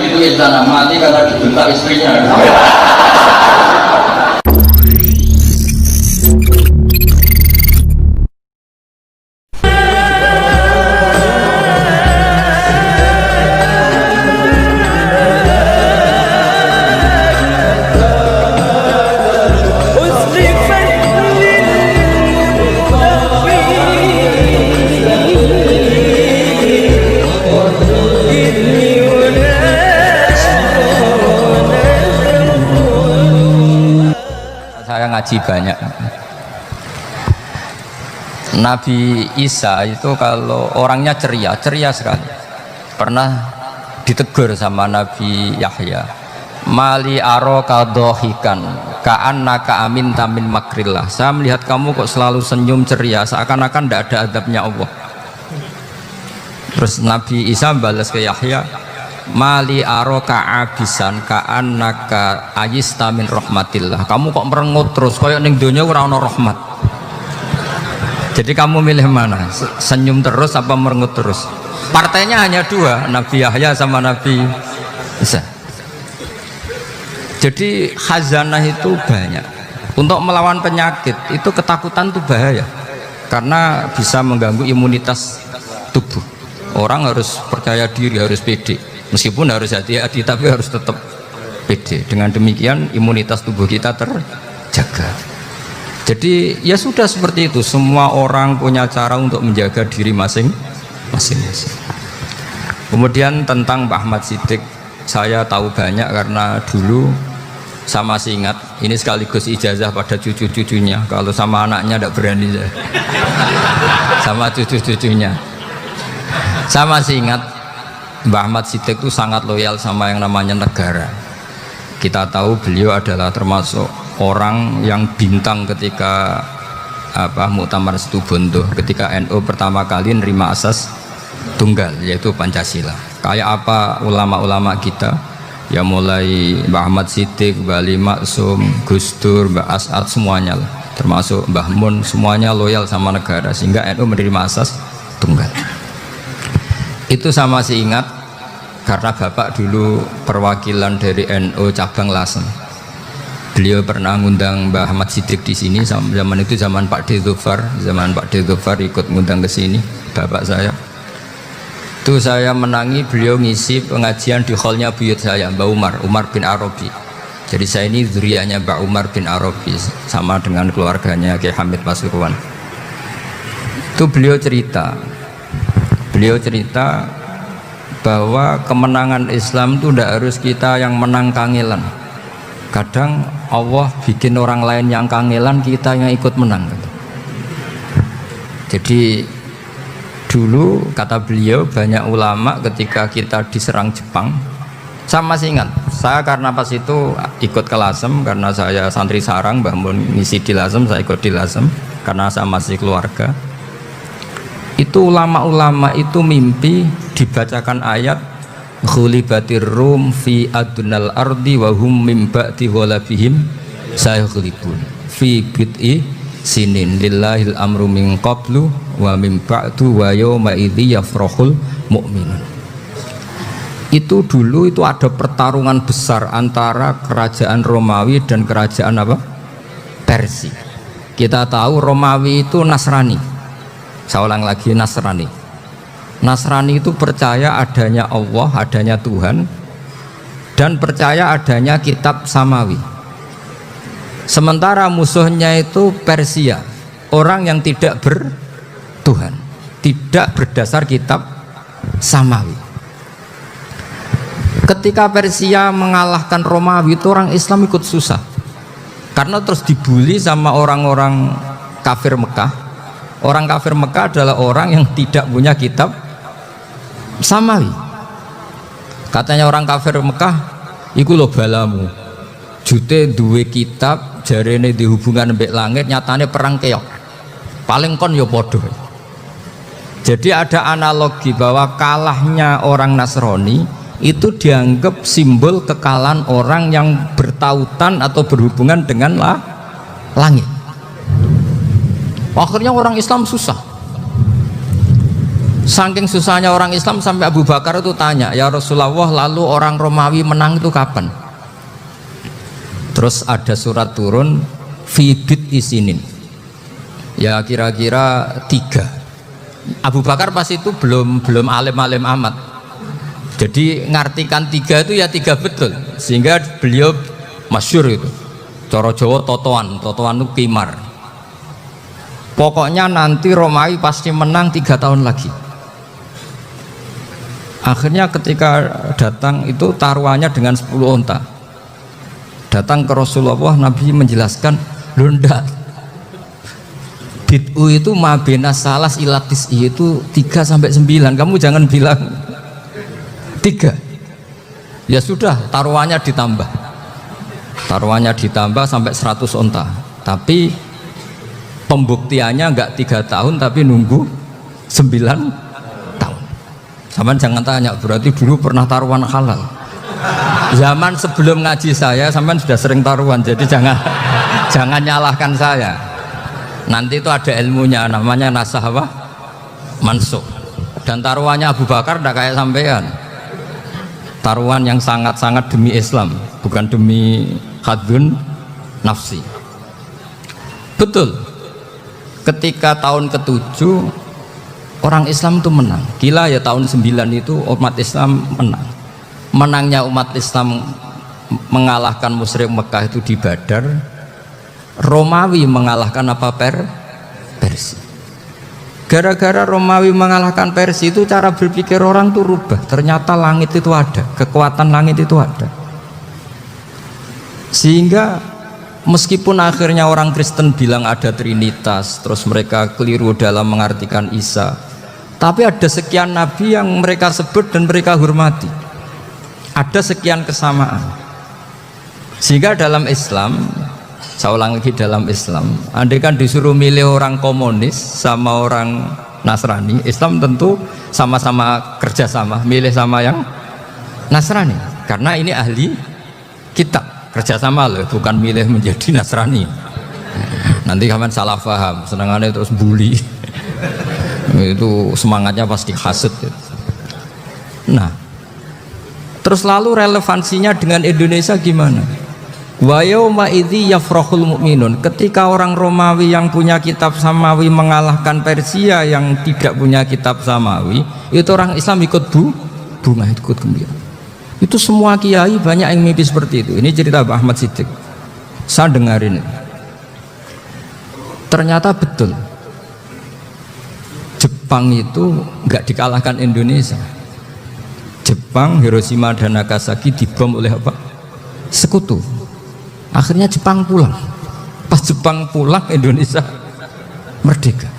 gitu istana mati karena dibentak istrinya. Ngaji banyak. Nabi Isa itu kalau orangnya ceria sekali. Pernah ditegur sama Nabi Yahya, mali aro kadohikan ka'annaka amin tamin makrillah. Saya melihat kamu kok selalu senyum ceria, seakan-akan tidak ada adabnya Allah. Terus Nabi Isa balas ke Yahya, mali aroka abisan ka'annaka ayista min rahmatillah. Kamu kok merengut terus kayak ning donya ora ana rahmat. Jadi kamu milih mana? Senyum terus apa merengut terus? Partainya hanya dua, Nabi Yahya sama Nabi Isa. Jadi khazanah itu banyak. Untuk melawan penyakit itu ketakutan itu bahaya. Karena bisa mengganggu imunitas tubuh. Orang harus percaya diri, harus pede. Meskipun harus hati-hati tapi harus tetap pede. Dengan demikian imunitas tubuh kita terjaga. Jadi ya sudah seperti itu. Semua orang punya cara untuk menjaga diri masing-masing. Kemudian tentang Mbah Ahmad Siddiq, saya tahu banyak karena dulu sama masih ingat. Ini sekaligus ijazah pada cucu-cucunya. Kalau sama anaknya tidak berani saya. Sama cucu-cucunya. Saya masih ingat Mbah Ahmad Siddiq itu sangat loyal sama yang namanya negara. Kita tahu beliau adalah termasuk orang yang bintang ketika Muktamar Situbondo, ketika NU pertama kali nerima asas tunggal yaitu Pancasila. Kayak apa ulama-ulama kita ya, mulai Mbah Ahmad Siddiq, Mbah Ali Maksum, Gus Dur, Mbah As'ad, semuanya lah, termasuk Mbah Mun, semuanya loyal sama negara sehingga NU menerima asas tunggal. Itu sama masih ingat karena bapak dulu perwakilan dari NU cabang Lasem. Beliau pernah ngundang Mbah Ahmad Siddiq di sini. Zaman itu zaman Pak D. Dzufar, zaman Pak D. Dzufar ikut ngundang ke sini bapak saya. Itu saya menangi beliau ngisi pengajian di hallnya buyut saya, Mbah Umar bin Arabi. Jadi saya ini zuriyahnya Mbah Umar bin Arabi sama dengan keluarganya Kiai Hamid Pasuruan. Itu beliau cerita bahwa kemenangan Islam itu tidak harus kita yang menang kangelan. Kadang Allah bikin orang lain yang kangelan, kita yang ikut menang. Jadi dulu kata beliau banyak ulama ketika kita diserang Jepang, saya masih ingat, saya karena pas itu ikut ke Lasem karena saya santri sarang, bangun ngisi di Lasem, saya ikut di Lasem karena saya masih keluarga. Itu ulama-ulama itu mimpi dibacakan ayat ghulibatir rum fi adnal ardi wa hum min ba'di ghalabihim sayaghlibun fi bid'i sinin lillahil amru min qablu wa min ba'du wa yawma idzi yafrahul mu'minun. Itu dulu itu ada pertarungan besar antara kerajaan Romawi dan kerajaan Persia. Kita tahu Romawi itu Nasrani. Saya ulang lagi, Nasrani. Nasrani itu percaya adanya Allah, adanya Tuhan, dan percaya adanya kitab samawi. Sementara musuhnya itu Persia, orang yang tidak bertuhan, tidak berdasar kitab samawi. Ketika Persia mengalahkan Romawi, itu orang Islam ikut susah karena terus dibully sama orang-orang kafir Mekah. Orang kafir Mekah adalah orang yang tidak punya kitab samawi. Katanya orang kafir Mekah, iku lho balamu, jute duwe kitab jarene di hubungan mbek langit, nyatane perang keok. Paling kon ya podo. Jadi ada analogi bahwa kalahnya orang Nasrani itu dianggap simbol kekalahan orang yang bertautan atau berhubungan dengan langit. Akhirnya orang Islam susah. Saking susahnya orang Islam sampai Abu Bakar itu tanya, ya Rasulullah, lalu orang Romawi menang itu kapan? Terus ada surat turun, fibit isinin, ya kira-kira 3. Abu Bakar pas itu belum alim-alim amat, jadi ngartikan 3 itu ya 3 betul, sehingga beliau masyhur itu, coro Jawa totoan itu kimar. Pokoknya nanti Romawi pasti menang 3 tahun lagi. Akhirnya ketika datang itu taruhannya dengan 10 onta. Datang ke Rasulullah, Nabi menjelaskan, loh ndak, bid'u itu mabena salas ilatis itu 3 sampai 9. Kamu jangan bilang 3. Ya sudah, taruhannya ditambah. Taruhannya ditambah sampai 100 onta. Tapi pembuktiannya enggak 3 tahun tapi nunggu 9 tahun. Sampean jangan tanya, berarti dulu pernah taruhan halal. Zaman sebelum ngaji saya, sampean sudah sering taruhan, jadi jangan nyalahkan saya. Nanti itu ada ilmunya, namanya nasah apa? Mansukh. Dan taruhannya Abu Bakar tidak kayak sampean. Taruhan yang sangat-sangat demi Islam, bukan demi hadun nafsi. Betul. Ketika tahun ke-7 orang Islam itu menang. Gila ya, tahun 9 itu umat Islam menang. Menangnya umat Islam mengalahkan musyrik Mekah itu di Badar. Romawi mengalahkan apa? Persia. Gara-gara Romawi mengalahkan Persia itu cara berpikir orang tuh rubah. Ternyata langit itu ada, kekuatan langit itu ada. Sehingga meskipun akhirnya orang Kristen bilang ada Trinitas, terus mereka keliru dalam mengartikan Isa, tapi ada sekian nabi yang mereka sebut dan mereka hormati. Ada sekian kesamaan. Sehingga dalam Islam, saya ulang lagi, dalam Islam, andai kan disuruh milih orang komunis sama orang Nasrani, Islam tentu sama-sama kerjasama, milih sama yang Nasrani, karena ini ahli kitab. Kerjasama loh, bukan milih menjadi Nasrani. Nanti kalian salah paham, senangannya terus bully. Itu semangatnya pasti hasut. Nah, terus lalu relevansinya dengan Indonesia gimana? Wa yauma idzi yafrahul mu'minun. Ketika orang Romawi yang punya kitab samawi mengalahkan Persia yang tidak punya kitab samawi, itu orang Islam ikut bunga, ikut gembira. Itu semua kiai banyak yang mimpi seperti itu. Ini cerita Pak Ahmad Siddiq, saya dengarin. Ternyata betul, Jepang itu nggak dikalahkan Indonesia. Jepang, Hiroshima dan Nagasaki dibom oleh apa? Sekutu. Akhirnya Jepang pulang. Pas Jepang pulang, Indonesia merdeka.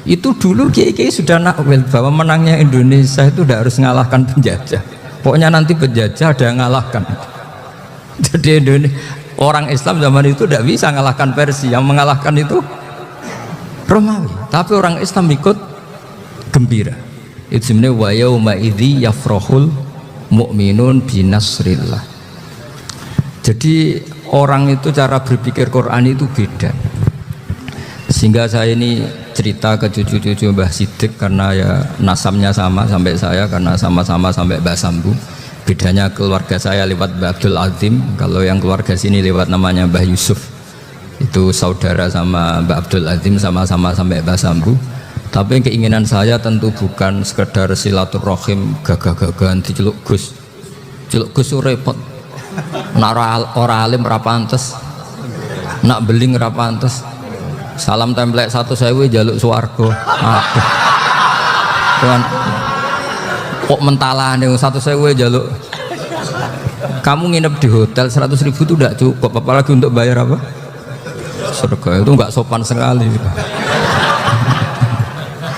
Itu dulu kiai-kiai sudah nakwil bahwa menangnya Indonesia itu tidak harus mengalahkan penjajah. Pokoknya nanti penjajah ada yang ngalahkan. Jadi Indonesia, orang Islam zaman itu tidak bisa mengalahkan Persia, yang mengalahkan itu Romawi. Tapi orang Islam ikut gembira. Itu sebenarnya wa yauma idzi yafrahul mu'minun binasrillah. Jadi orang itu cara berpikir Quran itu beda. Sehingga saya ini cerita ke cucu-cucu Mbah Siddiq karena ya nasabnya sama sampai saya, karena sama-sama sampai Mbah Sambu. Bedanya keluarga saya lewat Mbah Abdul Azim, kalau yang keluarga sini lewat namanya Mbah Yusuf. Itu saudara sama Mbah Abdul Azim, sama-sama sampai Mbah Sambu. Tapi keinginan saya tentu bukan sekedar silaturahim gagah-gagahan diceluk Gus. Celuk Gus repot. Nak ora alim ora pantes. Nak beling ora pantes. Salam template 1.000 jaluk swarga. Aduh. Tuhan. Kok mentalane 1.000 jaluk. Kamu nginep di hotel 100.000 itu tidak cukup, apalagi untuk bayar apa? Surga. Itu enggak sopan sekali.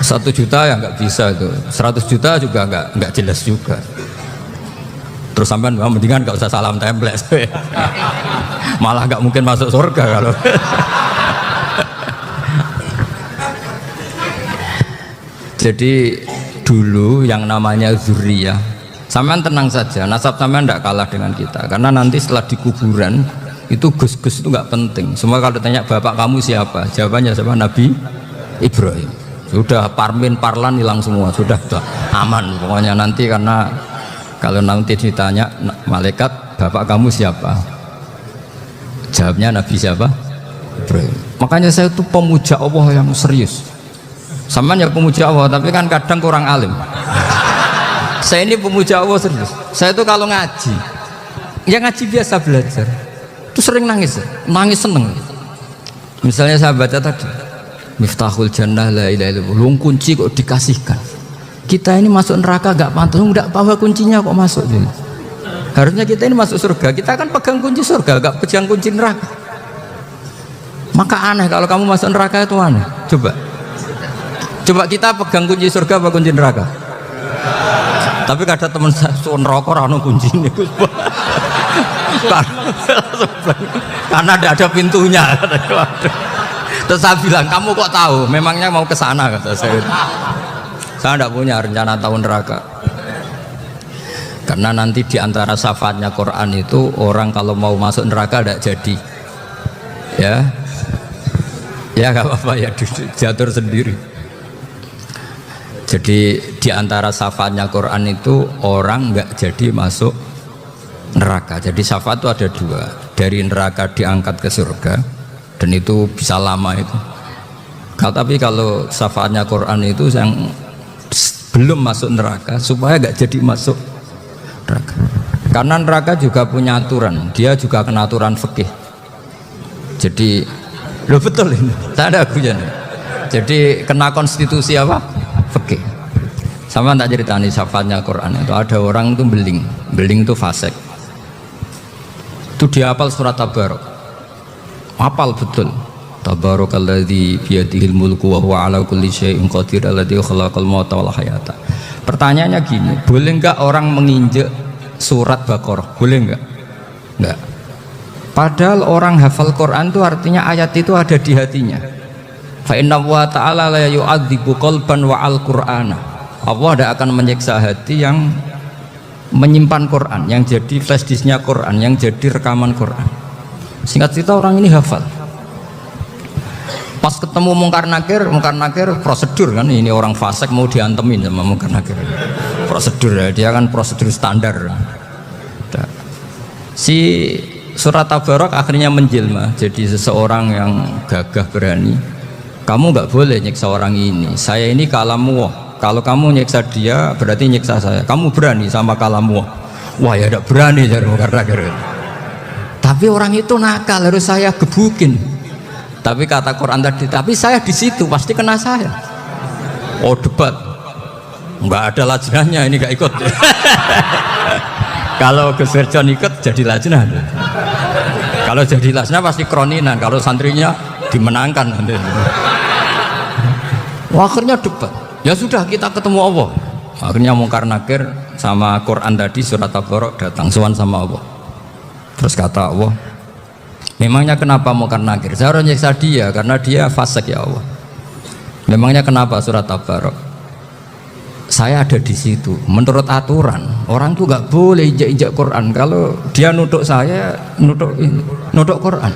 1 juta ya nggak bisa itu, 100 juta juga nggak jelas juga. Terus sampai mendingan nggak usah salam template, malah nggak mungkin masuk surga kalau. Jadi dulu yang namanya zuriyah, sampean tenang saja, nasab sampean tidak kalah dengan kita, karena nanti setelah di kuburan itu gus-gus itu nggak penting. Semua kalau tanya bapak kamu siapa, jawabannya siapa? Nabi Ibrahim. Sudah Parmin Parlan hilang semua, sudah aman pokoknya nanti. Karena kalau nanti ditanya malaikat, bapak kamu siapa? Jawabnya Nabi siapa? Ibrahim. Makanya saya tuh pemuja Allah yang serius. Sama ya pemuja Allah, tapi kan kadang kurang alim. Saya ini pemuja Allah serius. Saya tuh kalau ngaji, ya ngaji biasa belajar, tuh sering nangis seneng. Misalnya saya baca tadi, Miftahul Jannah la ilaha illallah, lu kunci kok dikasihkan. Kita ini masuk neraka gak pantas, enggak bawa kuncinya kok masuk jadi. Harusnya kita ini masuk surga, kita kan pegang kunci surga, gak pegang kunci neraka. Maka aneh kalau kamu masuk neraka itu aneh. Coba kita pegang kunci surga apa kunci neraka? Tapi kadang teman saya suun rokok rano kunci ini. Karena tidak ada pintunya. Terus saya bilang, kamu kok tahu? Memangnya mau ke sana, kata saya. Saya tidak punya rencana tahun neraka. Karena nanti di antara syafaatnya Quran itu, orang kalau mau masuk neraka tidak jadi. Ya nggak apa-apa ya, diatur sendiri. Jadi di antara syafaatnya Quran itu, orang nggak jadi masuk neraka. Jadi syafaat itu ada dua, dari neraka diangkat ke surga, dan itu bisa lama itu. Tapi kalau syafaatnya Quran itu yang belum masuk neraka, supaya nggak jadi masuk neraka. Karena neraka juga punya aturan, dia juga kena aturan fikih. Jadi lo betul ini, tak ada agunya. Jadi kena konstitusi apa? Fikih. Sama tak ceritani syafaatnya Quran itu, ada orang itu beling itu fasik. Itu dia hafal surat Tabarok, hafal betul. Tabarakalladzi biyadihil mulku wa huwa ala kulli syai'in qadir alladzi khalaqal mauta wal hayata. Pertanyaannya gini, boleh enggak orang menginjek surat Baqarah? Boleh enggak? Enggak. Padahal orang hafal Quran itu artinya ayat itu ada di hatinya. Fa inna wa ta'ala la yu'adzibu qalban wa al-Qur'ana. Allah tidak akan menyiksa hati yang menyimpan Quran, yang jadi flash disknya Quran, yang jadi rekaman Quran. Singkat cerita orang ini hafal. Pas ketemu Mungkar Nakir prosedur kan, ini orang fasik mau diantemin sama Mungkar Nakir. Prosedur ya, dia kan prosedur standar. Si surat Tabarok akhirnya menjelma jadi seseorang yang gagah berani. Kamu nggak boleh nyiksa orang ini. Saya ini kalamullah. Kalau kamu nyiksa dia berarti nyiksa saya. Kamu berani sama kalamullah. Wah ya tidak berani jadi Mungkar Nakir. Tapi orang itu nakal, harus saya gebukin. Tapi kata Quran tadi, tapi saya di situ pasti kena saya. Oh debat, nggak ada lajnahnya, ini nggak ikut. Kalau Gus Wirjon ikut jadi lajnah. Kalau jadi lajnah pasti kroninan. Kalau santrinya dimenangkan nanti. Wah, akhirnya debat. Ya sudah kita ketemu Allah. Akhirnya Mungkar Nakir sama Quran tadi surat Tabarok datang sowan sama Allah. Terus kata Allah, memangnya kenapa Mungkar Nakir? Saya harus nyiksa dia karena dia fasik ya Allah. Memangnya kenapa surat Tabarok? Saya ada di situ. Menurut aturan orang tuh nggak boleh injak-injak Quran. Kalau dia nutuk saya, nutuk Quran,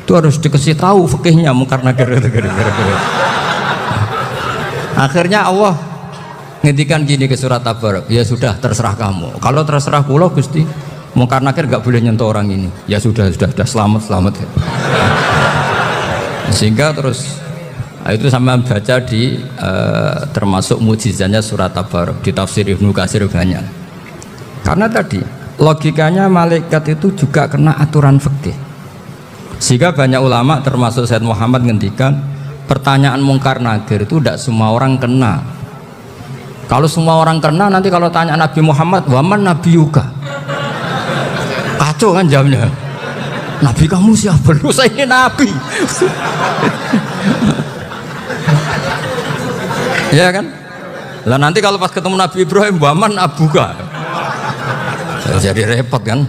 itu harus dikasih tahu fikihnya Mungkar Nakir. Akhirnya Allah ngendikan gini ke surat Tabarok, ya sudah terserah kamu. Kalau terserah kula Gusti, Mungkar Nakir nggak boleh nyentuh orang ini. Ya sudah selamat. Sehingga terus itu sama baca di termasuk mujizatnya surat Tabarok di tafsir Ibnu Katsir banyak. Karena tadi logikanya malaikat itu juga kena aturan fikih. Sehingga banyak ulama termasuk Said Muhammad ngendikan pertanyaan Mungkar Nakir itu tidak semua orang kena. Kalau semua orang kena, nanti kalau tanya Nabi Muhammad, waman Nabi Yuka, kacau kan jamnya. Nabi kamu siapa? Lu saya ini Nabi. Ya kan? Lah nanti kalau pas ketemu Nabi Ibrahim, waman Abuka, jadi repot kan?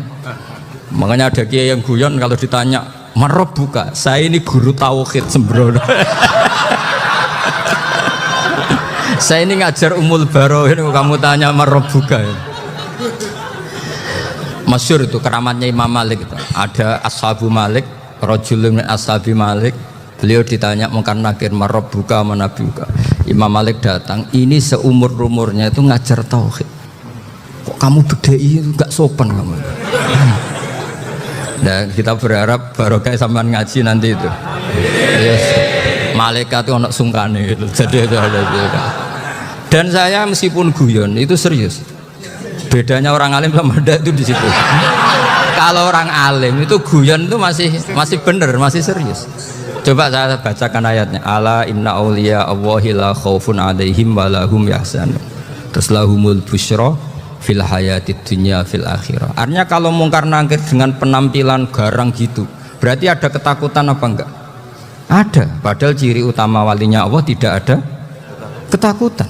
Makanya ada kiai yang guyon kalau ditanya, Marob buka, saya ini guru tauhid sembrono. Saya ini ngajar Umul Barohin, kamu tanya Marob buka. Masyhur itu keramatnya Imam Malik itu. Ada Ashabu Malik, rajulun min ashabi Malik, Beliau ditanya Munkar Nakir, marabbuka manabiuka. Imam Malik datang, ini seumur-umurnya itu ngajar tauhid. Kok kamu bedai itu gak sopan kamu. Dan kita berharap barokah sampean ngaji nanti itu. Yes. Malaikat itu anak sungkane itu. Jadi itu ada. Dan saya meskipun guyon itu serius. Bedanya orang alim sama ndak itu di situ. Kalau orang alim itu guyon itu masih benar, masih serius. Coba saya bacakan ayatnya. Ala inna awliya Allahi la khaufun alaihim wa lahum yahzanun. Terus lahumul busyra fil hayatid dunya fil akhirah. Artinya kalau Munkar Nakir dengan penampilan garang gitu, berarti ada ketakutan apa enggak? Ada. Padahal ciri utama walinya Allah tidak ada ketakutan.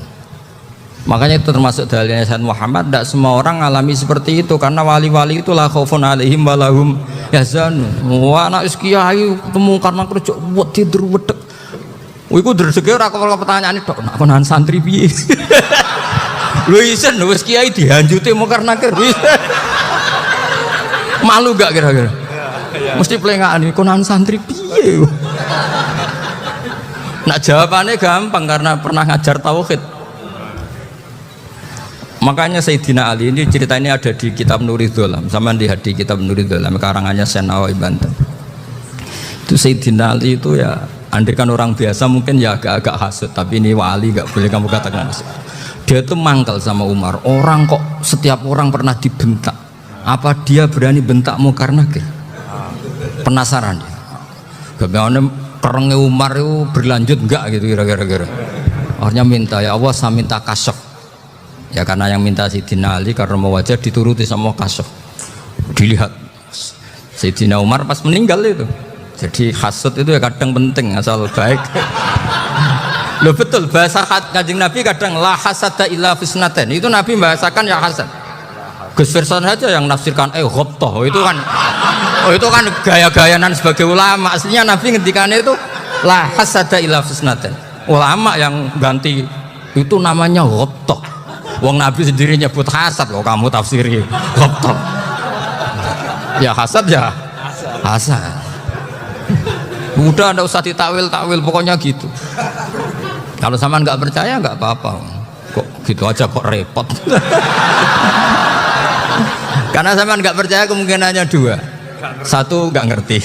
Makanya itu termasuk dalilnya Sayyid Muhammad. Tidak semua orang alami seperti itu, karena wali-wali itu la khaufun alaihim wa lahum yahzanun. Wah, anak kiai ketemu karena kerja buat tidur wedek. Iku rezeki ora kok pertanyaan itu, nak konan santri piye? Lho isen wis kiai dihanjuti Munkar Nakir. Malu gak kira-kira? Mesti pelengakan konan santri piye? Nak jawabannya gampang karena pernah ngajar tauhid. Makanya Sayyidina Ali ini cerita ini ada di kitab Nurul Dholam, sama lihat di kitab Nurul Dholam karangannya Syekh Nawawi Banten. Itu Sayyidina Ali itu ya, andaikan orang biasa mungkin ya agak-agak hasut, tapi ini wali gak boleh kamu katakan hasut. Dia itu mangkal sama Umar. Orang kok setiap orang pernah dibentak, apa dia berani bentak Munkar Nakir? Penasaran dia. Bagaimana kerengnya Umar itu berlanjut enggak gitu kira-kira. Akhirnya minta, ya Allah saya minta kasyaf. Ya karena yang minta Sayyidina Ali karena mau wajah dituruti sama kasyaf. Dilihat Sayyidina Umar pas meninggal itu. Jadi hasud itu ya kadang penting asal baik. Loh betul, bahasa Kanjeng Nabi kadang la hasada illa fisnaten. Itu Nabi membahasakan ya hasad. Gus Firson saja yang nafsirkan ghabtah. Itu kan gaya-gayanan sebagai ulama. Aslinya Nabi ngendikannya itu la hasada illa fisnaten. Ulama yang ganti itu namanya ghabtah. Wong Nabi sendiri nyebut hasad loh, kamu tafsiri ghabtah. Ya hasad ya hasad. Udah anda usah ditakwil pokoknya gitu. Kalau sama nggak percaya nggak apa-apa. Kok gitu aja kok repot. Karena sama nggak percaya kemungkinannya dua. Satu nggak ngerti.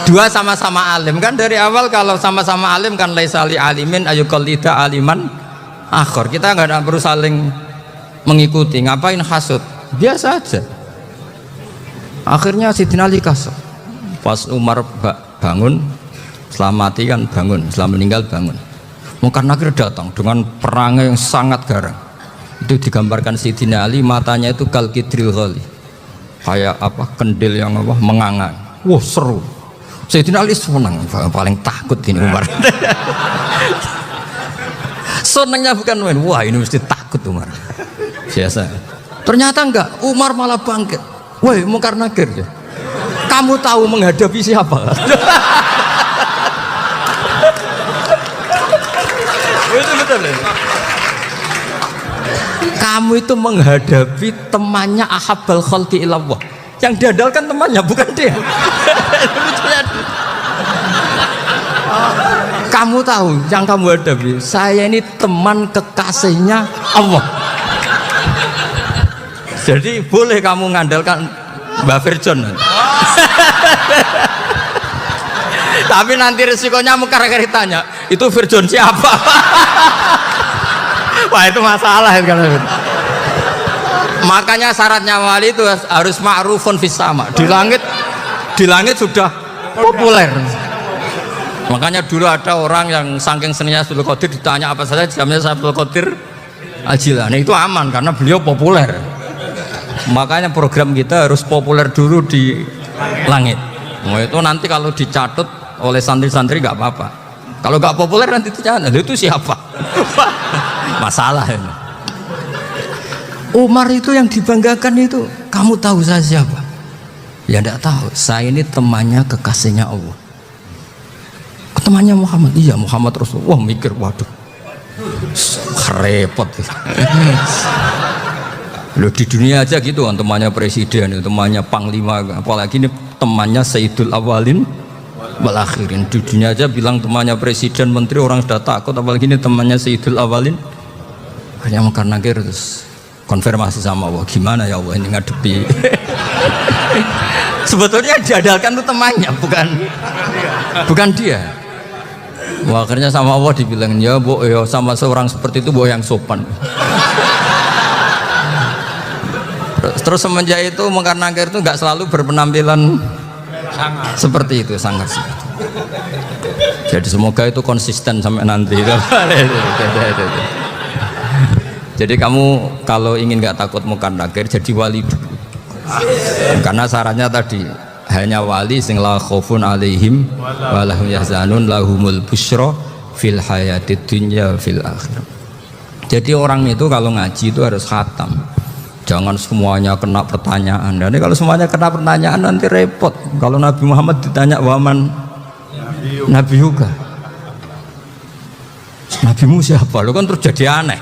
Dua sama-sama alim kan dari awal. Kalau sama-sama alim kan laisali alimin ayuqallida aliman akhir. Kita nggak perlu saling mengikuti. Ngapain hasud? Biasa aja. Akhirnya Sayyidina Ali kasar. Pas Umar bangun, setelah mati kan bangun, setelah meninggal bangun. Munkar Nakir datang dengan perangai yang sangat garang. Itu digambarkan Sayyidina Ali, matanya itu kal kidril ghali, kayak apa kendil yang apa mengangang. Wah seru. Sayyidina Ali senang, paling takut ini Umar. Senangnya bukan main, wah ini mesti takut Umar. Biasa. Ternyata enggak, Umar malah bangkit. Woi Munkar Nakir, kamu tahu menghadapi siapa? Itu betul ya? Kamu itu menghadapi temannya ahabbal khalqi ilallah. Yang diandalkan temannya bukan dia. Kamu tahu yang kamu hadapi, saya ini teman kekasihnya Allah. Jadi boleh kamu mengandalkan Mbak Firjon. Tapi nanti resikonya Munkar Nakir tanya, itu Firjon siapa? Wah itu masalah kan. Makanya syaratnya wali itu harus ma'rufun fis sama. Di langit sudah populer. Makanya dulu ada orang yang saking seninya Abdul Qadir ditanya apa saja jamnya Abdul Qadir Al-Jilani, itu aman karena beliau populer. Makanya program kita harus populer dulu di langit. Nah, itu nanti kalau dicatut oleh santri-santri nggak apa-apa. Kalau nggak populer nanti dicatat, itu siapa? Masalah ini. Umar itu yang dibanggakan itu, kamu tahu saya siapa? Ya enggak tahu, saya ini temannya kekasihnya Allah. Temannya Muhammad, iya Muhammad Rasulullah. Wah mikir, waduh repot. Loh di dunia aja gitu kan, temannya presiden, temannya panglima, apalagi ini temannya Sayyidul Awalin wal akhirin. Di dunia aja bilang temannya presiden, menteri, orang sudah takut, apalagi ini temannya Sayyidul Awalin. Hanya mungkar nakir terus konfirmasi sama Allah, gimana ya Allah ini ngadepi. Sebetulnya diadalkan itu temannya, bukan dia. Wah, akhirnya sama Allah dibilang, ya bu, ya sama seorang seperti itu bu yang sopan. Terus semenjak itu mungkar nakir itu nggak selalu berpenampilan seperti itu, sangat sih. Jadi semoga itu konsisten sampai nanti. Jadi kamu kalau ingin nggak takut mungkar nakir, jadi wali dulu. Karena syaratnya tadi hanya wali sing la khaufun alaihim wa lahum yahzanun lahumul busyra fil hayatid dunya fil akhirah. Jadi orang itu kalau ngaji itu harus khatam. Jangan semuanya kena pertanyaan. Dan kalau semuanya kena pertanyaan nanti repot. Kalau Nabi Muhammad ditanya waman Nabi juga. Nabimu siapa? Lu kan terus jadi aneh.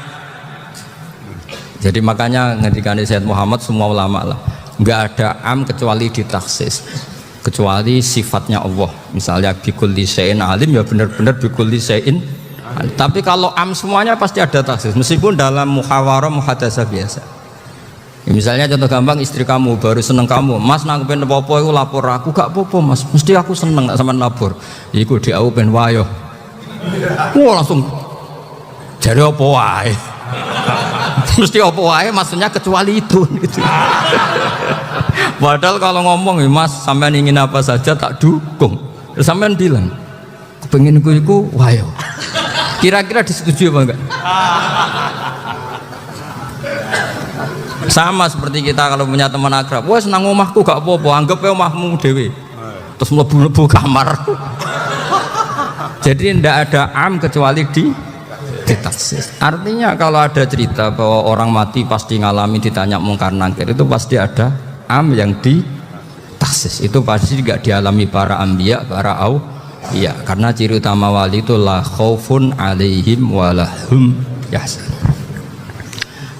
Jadi makanya ketika Sayyid Muhammad semua ulama lah, nggak ada am kecuali ditaksis, kecuali sifatnya Allah. Misalnya bikulli syai'in alim, ya benar-benar bikulli syai'in. Tapi kalau am semuanya pasti ada taksis, meskipun dalam muhawarah muhadatsah biasa. Ya, misalnya contoh gampang, istri kamu baru seneng kamu, mas nak pengen apa-apa aku lapor aku, gak apa-apa mas, mesti aku seneng gak sama lapor. Iku di aku pengen wayo. Wah langsung jadi apa wae. Mesti apa wae maksudnya kecuali itu gitu. Padahal kalau ngomong ya mas sampean ingin apa saja tak dukung. Terus sampean bilang pengen iku wayo. Kira-kira disetujui apa enggak? Sama seperti kita kalau punya teman akrab, wah senang omahku gak apa-apa, anggap ya omahmu dewe. Terus mlebu-mlebu kamar. Jadi tidak ada am kecuali ditaksis. Artinya kalau ada cerita bahwa orang mati pasti ngalami ditanya mungkar nakir, itu pasti ada am yang ditaksis. Itu pasti juga dialami para anbiya, para auliya. Karena ciri utama wali itu la khaufun alaihim walahum yahzanun.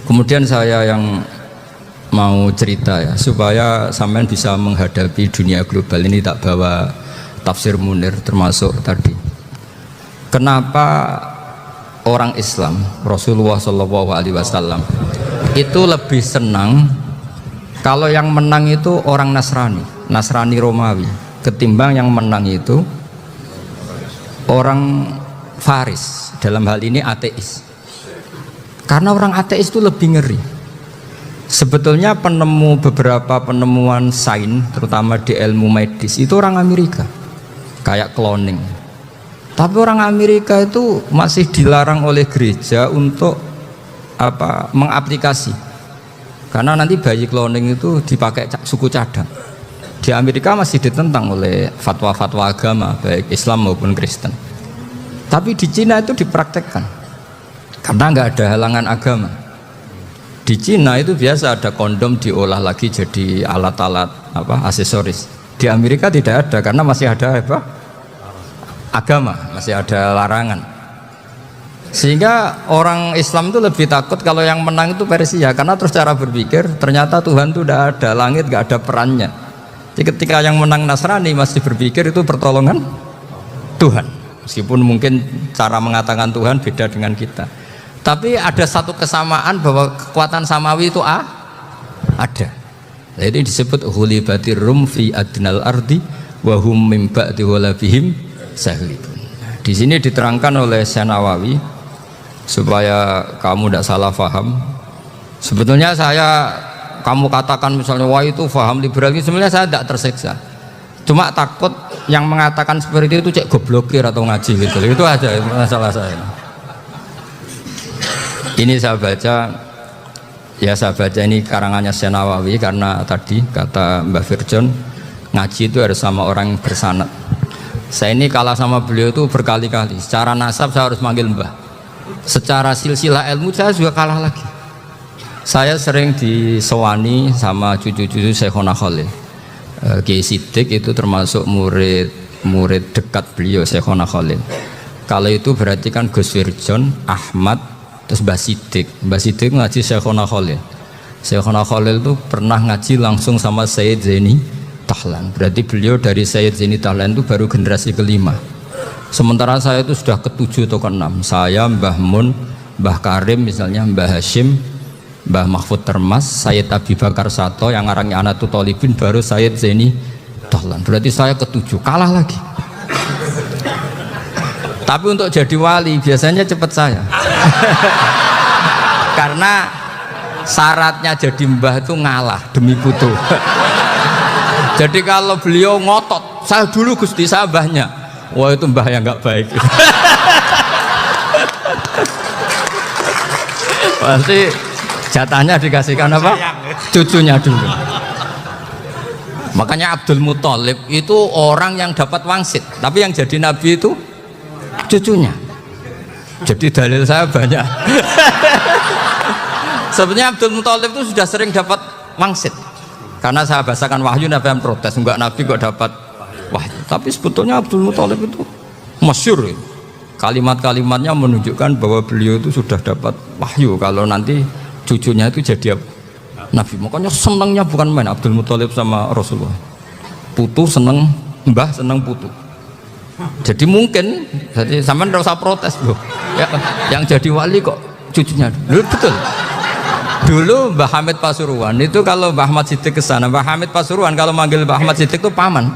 Kemudian saya yang mau cerita ya, supaya sampean bisa menghadapi dunia global ini, tak bawa tafsir Munir termasuk tadi. Kenapa orang Islam, Rasulullah SAW itu lebih senang kalau yang menang itu orang Nasrani Romawi, ketimbang yang menang itu orang Faris, dalam hal ini ateis. Karena orang ateis itu lebih ngeri. Sebetulnya beberapa penemuan sains, terutama di ilmu medis, itu orang Amerika, kayak cloning. Tapi orang Amerika itu masih dilarang oleh gereja untuk mengaplikasi. Karena nanti bayi cloning itu dipakai suku cadang. Di Amerika masih ditentang oleh fatwa-fatwa agama, baik Islam maupun Kristen. Tapi di Cina itu dipraktekkan. Karena nggak ada halangan agama. Di Cina itu biasa ada kondom diolah lagi jadi alat-alat aksesoris. Di Amerika tidak ada karena masih ada agama, masih ada larangan. Sehingga orang Islam itu lebih takut kalau yang menang itu Persia, karena terus cara berpikir ternyata Tuhan itu tidak ada, langit nggak ada perannya. Jadi ketika yang menang Nasrani masih berpikir itu pertolongan Tuhan, meskipun mungkin cara mengatakan Tuhan beda dengan kita. Tapi ada satu kesamaan bahwa kekuatan samawi itu ada. Jadi disebut hulibatir rum fi adnal ardi wa hum min ba'di ghalabihim sahlibun. Di sini diterangkan oleh Syekh Nawawi supaya kamu tidak salah paham. Sebetulnya kamu katakan misalnya wah itu paham liberal, sebenarnya saya tidak tersiksa. Cuma takut yang mengatakan seperti itu cek goblokir atau ngaji gitu. Itu aja masalah saya. Ini saya baca ini karangannya Syekh Nawawi, karena tadi kata Mbak Firjon ngaji itu harus sama orang yang bersanad. Saya ini kalah sama beliau itu berkali-kali. Secara nasab saya harus manggil Mbah. Secara silsilah ilmu saya juga kalah lagi. Saya sering disewani sama cucu-cucu Syekhona Khalil. Kiai Siddiq itu termasuk murid dekat beliau Syekhona Khalil. Kalau itu berarti kan Gus Firjon, Ahmad, terus Mbah Siddiq ngaji Syekhona Khalil. Syekhona Khalil itu pernah ngaji langsung sama Sayyid Zaini Dahlan. Berarti beliau dari Sayyid Zaini Dahlan itu baru generasi kelima. Sementara saya itu sudah ketujuh atau keenam. Saya, Mbah Mun, Mbah Karim misalnya, Mbah Hashim, Mbah Mahfud Termas, Sayyid Abi Bakar Sato, yang ngarangnya Anatul Thalibin, baru Sayyid Zaini Dahlan. Berarti saya ketujuh, kalah lagi. Tapi untuk jadi wali biasanya cepat saya. Karena syaratnya jadi mbah itu ngalah demi putu. Jadi kalau beliau ngotot, saya dulu Gusti saya mbahnya, wah itu mbah yang nggak baik. Pasti jatahnya dikasihkan apa? Cucunya dulu. Makanya Abdul Muthalib itu orang yang dapat wangsit, tapi yang jadi nabi itu cucunya. Jadi dalil saya banyak. Sebenarnya Abdul Muthalib itu sudah sering dapat wangsit. Karena saya bahasakan wahyu, Nabi yang protes, enggak nabi kok dapat wahyu. Tapi sebetulnya Abdul Muthalib itu masyhur. Kalimat-kalimatnya menunjukkan bahwa beliau itu sudah dapat wahyu kalau nanti cucunya itu jadi nabi. Makanya senangnya bukan main Abdul Muthalib sama Rasulullah. Putu seneng mbah, seneng putu. Jadi mungkin, jadi sampean enggak usah protes loh. Ya, yang jadi wali kok cucunya. Loh, betul. Dulu Mbah Hamid Pasuruan itu kalau Mbah Ahmad Siddiq ke sana, Mbah Hamid Pasuruan kalau manggil Mbah Ahmad Siddiq itu paman.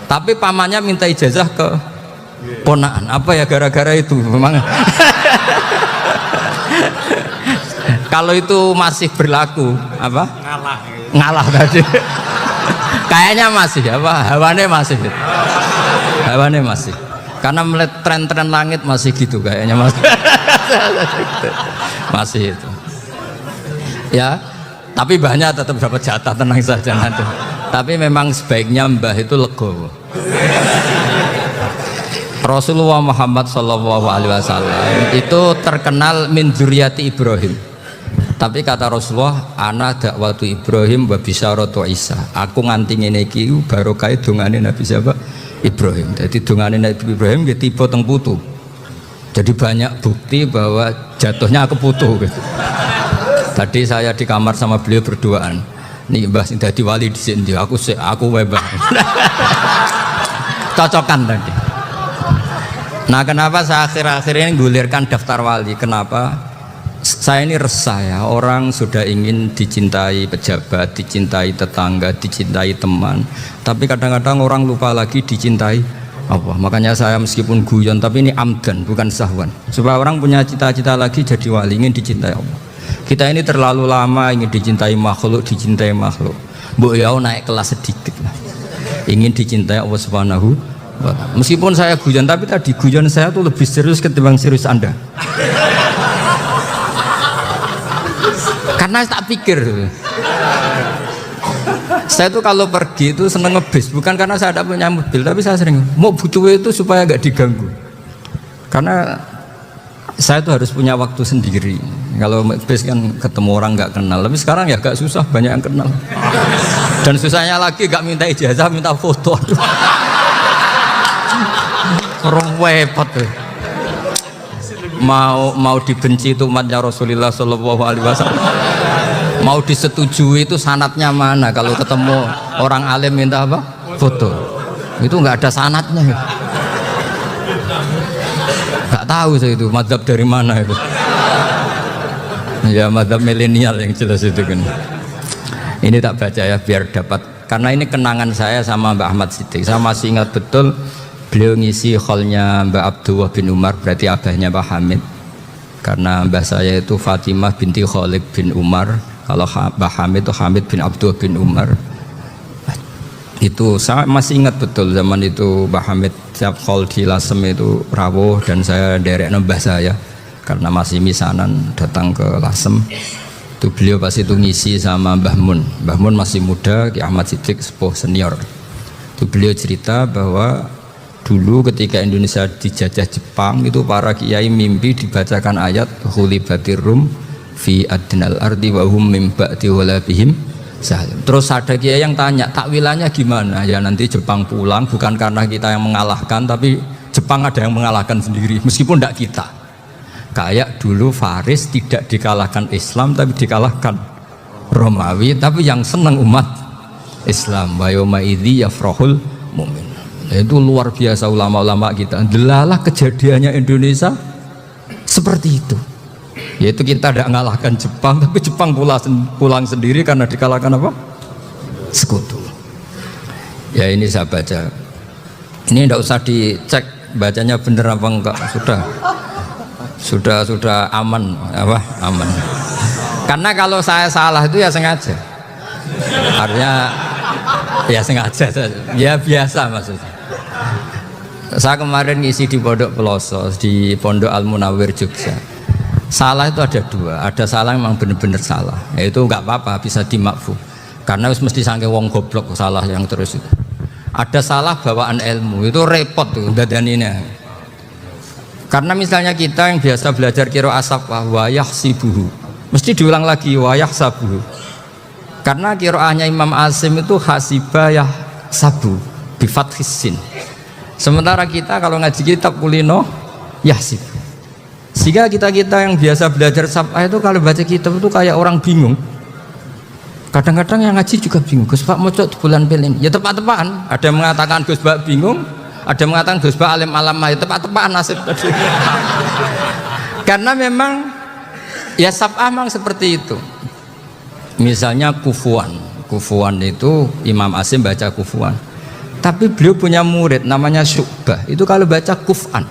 Tapi pamannya minta ijazah ke ponaan. Apa ya gara-gara itu memang. Kalau itu masih berlaku apa? Ngalah tadi. Kayaknya masih apa? Hawane masih. Hawane masih. Karena melihat tren-tren langit masih gitu kayaknya masih. Masih itu. Ya, tapi mbahnya tetap dapat jatah, tenang saja nanti. Tapi memang sebaiknya mbah itu legowo. Rasulullah Muhammad SAW itu terkenal min dzurriyyati Ibrahim. Tapi kata Rasulullah, ana dakwatu Ibrahim wa bisyaratu Isa. Aku nganti ngene iki barokah dongane Nabi siapa? Ibrahim. Jadi dongane Nabi Ibrahim nggih tiba teng putu. Jadi banyak bukti bahwa jatuhnya ke putu gitu. Tadi saya di kamar sama beliau berduaan. Nih Mbah sing dadi wali di sini, aku Mbah. Cocokan tadi. Nah, kenapa saya akhir-akhir ini gulirkan daftar wali? Kenapa? Saya ini resah ya, orang sudah ingin dicintai pejabat, dicintai tetangga, dicintai teman. Tapi kadang-kadang orang lupa lagi dicintai Allah. Makanya saya meskipun guyon, tapi ini amdan, bukan sahwan. Supaya orang punya cita-cita lagi jadi wali, ingin dicintai Allah. Kita ini terlalu lama ingin dicintai makhluk. Mbok ya naik kelas sedikit lah. Ingin dicintai Allah Subhanahu wa ta'ala. Meskipun saya guyon, tapi tadi guyon saya tuh lebih serius ketimbang serius Anda. Karena tak pikir. Saya tuh kalau pergi itu seneng ngebis, bukan karena saya tidak punya mobil, tapi saya sering mau butuh itu supaya agak diganggu. Karena saya tuh harus punya waktu sendiri. Kalau bis kan ketemu orang nggak kenal, tapi sekarang ya agak susah, banyak yang kenal. Dan susahnya lagi nggak minta ijazah, minta foto. Orang repot tuh. Mau dibenci itu umatnya Rasulullah Shallallahu Alaihi Wasallam. Mau disetujui itu sanatnya mana? Kalau ketemu orang alim minta apa? Foto. Itu nggak ada sanatnya. Nggak tahu saya itu mazhab dari mana itu. Ya mazhab milenial yang jelas itu kan. Ini tak baca ya biar dapat, karena ini kenangan saya sama Mbak Ahmad Siddiq. Saya masih ingat betul beliau ngisi kholnya Mbak Abdullah bin Umar, berarti abahnya Mbak Hamid. Karena mbah saya itu Fatimah binti Khalid bin Umar. Kalau Mbak Hamid itu Hamid bin Abdullah bin Umar. Itu saya masih ingat betul zaman itu Mbak Hamid siap khol di Lasem itu rawuh, dan saya derek mbah saya karena masih misanan datang ke Lasem. Itu beliau pas itu ngisi sama Mbah Mun. Mbah Mun masih muda, Ki Ahmad Siddiq sepuh senior. Itu beliau cerita bahwa dulu ketika Indonesia dijajah Jepang itu para kiai mimpi dibacakan ayat khulibatir rum fi adnal ardi wa hum mim ba'di walabihim. Terus ada kiai yang tanya takwilannya gimana? Ya nanti Jepang pulang bukan karena kita yang mengalahkan, tapi Jepang ada yang mengalahkan sendiri meskipun tidak kita. Kayak dulu Faris tidak dikalahkan Islam tapi dikalahkan Romawi, tapi yang senang umat Islam wa yauma idzi yafrahul mu'min. Itu luar biasa ulama-ulama kita. Delalah kejadiannya Indonesia seperti itu. Yaitu kita tidak mengalahkan Jepang, tapi Jepang pulang sendiri karena dikalahkan apa? Sekutu. Ya ini saya baca. Ini tidak usah dicek bacanya benar apa enggak. Sudah aman apa? Aman. Karena kalau saya salah itu ya sengaja. Artinya ya sengaja. Ya biasa maksudnya. Saya kemarin ngisi di Pondok Peloso, di Pondok Al Munawir Jogja. Salah itu ada dua. Ada salah memang benar-benar salah. Itu nggak apa-apa, bisa dimakfu. Karena mesti sangke wong goblok salah yang terus itu. Ada salah bawaan ilmu, itu repot tuh dadaninya. Karena misalnya kita yang biasa belajar qiraah safah wa yahsibuhu, mesti diulang lagi wa yahsabuhu. Karena qiraahnya Imam Asim itu hasibah yahsabu bi fathis sin. Sementara kita kalau ngaji kitab kulino yahsib. Sehingga kita yang biasa belajar safah itu kalau baca kitab itu kayak orang bingung. Kadang-kadang yang ngaji juga bingung. Gus Pak mocok di bulan pelin. Ya tepat-tepatan. Ada yang mengatakan Gus Pak bingung, ada yang mengatakan Gus Pak alim alamah. Ya tepat-tepatan nasib tadi. Karena memang ya safah memang seperti itu. Misalnya kufuan. Kufuan itu Imam Asim baca kufuan. Tapi beliau punya murid namanya Syu'bah. Itu kalau baca kuf'an.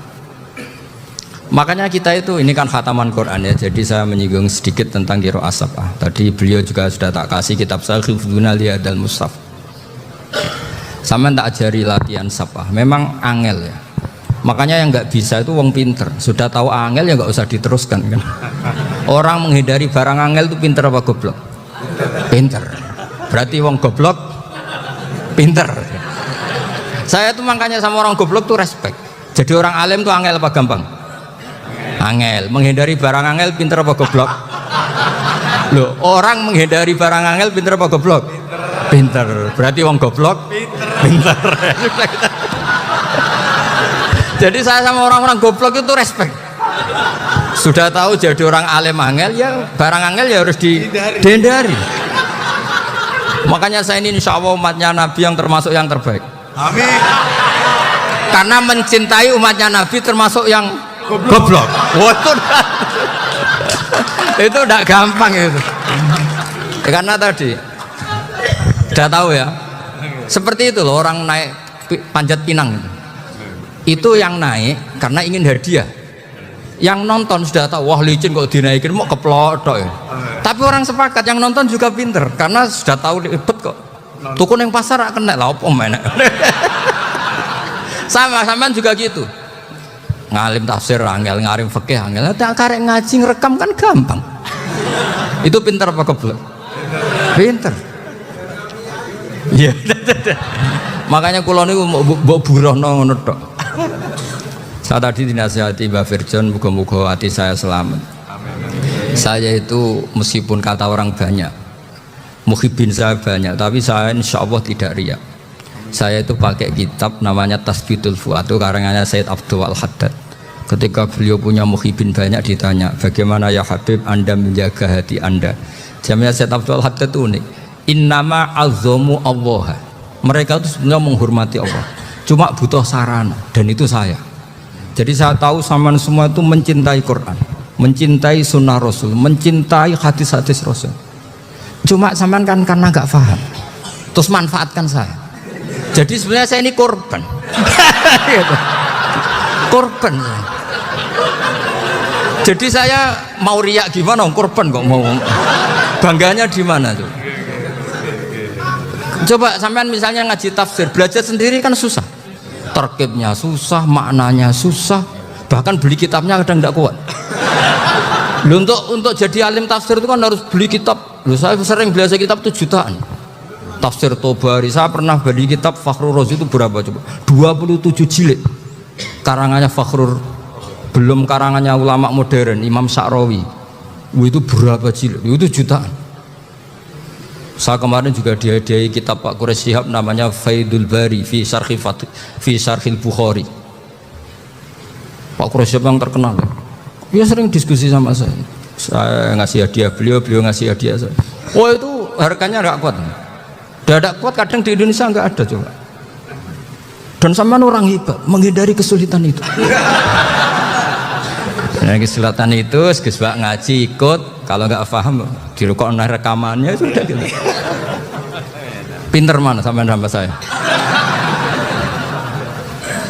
Makanya kita itu, ini kan khataman Quran ya. Jadi saya menyinggung sedikit tentang qiraah safah. Tadi beliau juga sudah tak kasih kitab saya Hifdzuna Liyadal Mushaf. Sama tak ajari latihan safah. Memang angel ya. Makanya yang nggak bisa itu wong pinter. Sudah tahu angel ya nggak usah diteruskan kan. Orang menghindari barang angel itu pinter apa goblok? Pinter. Berarti wong goblok pinter. Saya tuh makanya sama orang goblok tuh respect. Jadi orang alim tuh angel apa gampang? Angel. Menghindari barang angel pinter apa goblok? Loh, orang menghindari barang angel pinter apa goblok? Pinter. Berarti wong goblok pinter. Jadi saya sama orang-orang goblok itu respect. Sudah tahu jadi orang alim angel ya barang angel ya harus dihindari. Makanya saya ini insya Allah umatnya Nabi yang termasuk yang terbaik. Amin. Karena mencintai umatnya Nabi termasuk yang goblok. Itu tidak gampang itu. Karena tadi sudah tahu ya. Seperti itu loh orang naik panjat pinang itu yang naik karena ingin hadiah. Yang nonton sudah tahu wah licin kok dinaikin mau keplodok ya. Tapi orang sepakat yang nonton juga pinter karena sudah tahu ribet kok. Tuku yang pasar akan kena lah apa mana. Sama juga gitu. Ngalim tafsir angel, ngalim fikih angel. Tak karek ngaji ngerekam kan gampang. Itu pinter apa goblok? Pinter. Iya. Makanya kula niku mbok burohno ngono tok. Saya tadi dinasihati Mbak Virjon, muga-muga hati saya selamat. Saya itu meskipun kata orang banyak, muhibin saya banyak, tapi saya insya Allah tidak riya. Saya itu pakai kitab namanya Tasbidul Fuad, itu karangannya Sayyid Abdul Al-Haddad. Ketika beliau punya muhibin banyak ditanya, bagaimana ya Habib Anda menjaga hati Anda? Jamnya Sayyid Abdul Al-Haddad itu unik. Innama azzamu Allah. Mereka itu sebenarnya menghormati Allah, cuma butuh sarana, dan itu saya. Jadi saya tahu sampean semua itu mencintai Quran, mencintai sunnah Rasul, mencintai hadis-hadis Rasul. Cuma sampean kan karena nggak paham, terus manfaatkan saya. Jadi sebenarnya saya ini korban. Korban. Jadi saya mau riak gimana? Korban kok mau. Bangganya di mana tuh? Coba sampean misalnya ngaji tafsir, belajar sendiri kan susah. Terkibnya susah, maknanya susah, bahkan beli kitabnya kadang tidak kuat. Loh, untuk jadi alim tafsir itu kan harus beli kitab. Loh, saya sering belajar kitab itu jutaan. Tafsir Tobari, saya pernah beli kitab Fakhrur Razi itu berapa coba? 27 jilid. Karangannya Fakhrur, belum karangannya ulama modern, Imam Sa'rawi. Itu berapa jilid? Itu jutaan. Saya kemarin juga dihadiahi kitab Pak Quraish Shihab namanya Faidul Bari fi Syarhil Bukhari. Pak Quraish Shihab yang terkenal. Dia sering diskusi sama saya. Saya ngasih hadiah beliau ngasih hadiah saya. Oh itu harganya nggak kuat. Dadak kuat kadang di Indonesia nggak ada coba. Dan sampean orang hebat menghindari kesulitan itu. Nah, kesulitan itu Gus Bak ngaji ikut, kalau nggak paham dirukokno rekamannya sudah gitu. Pinter mana sampean sama saya?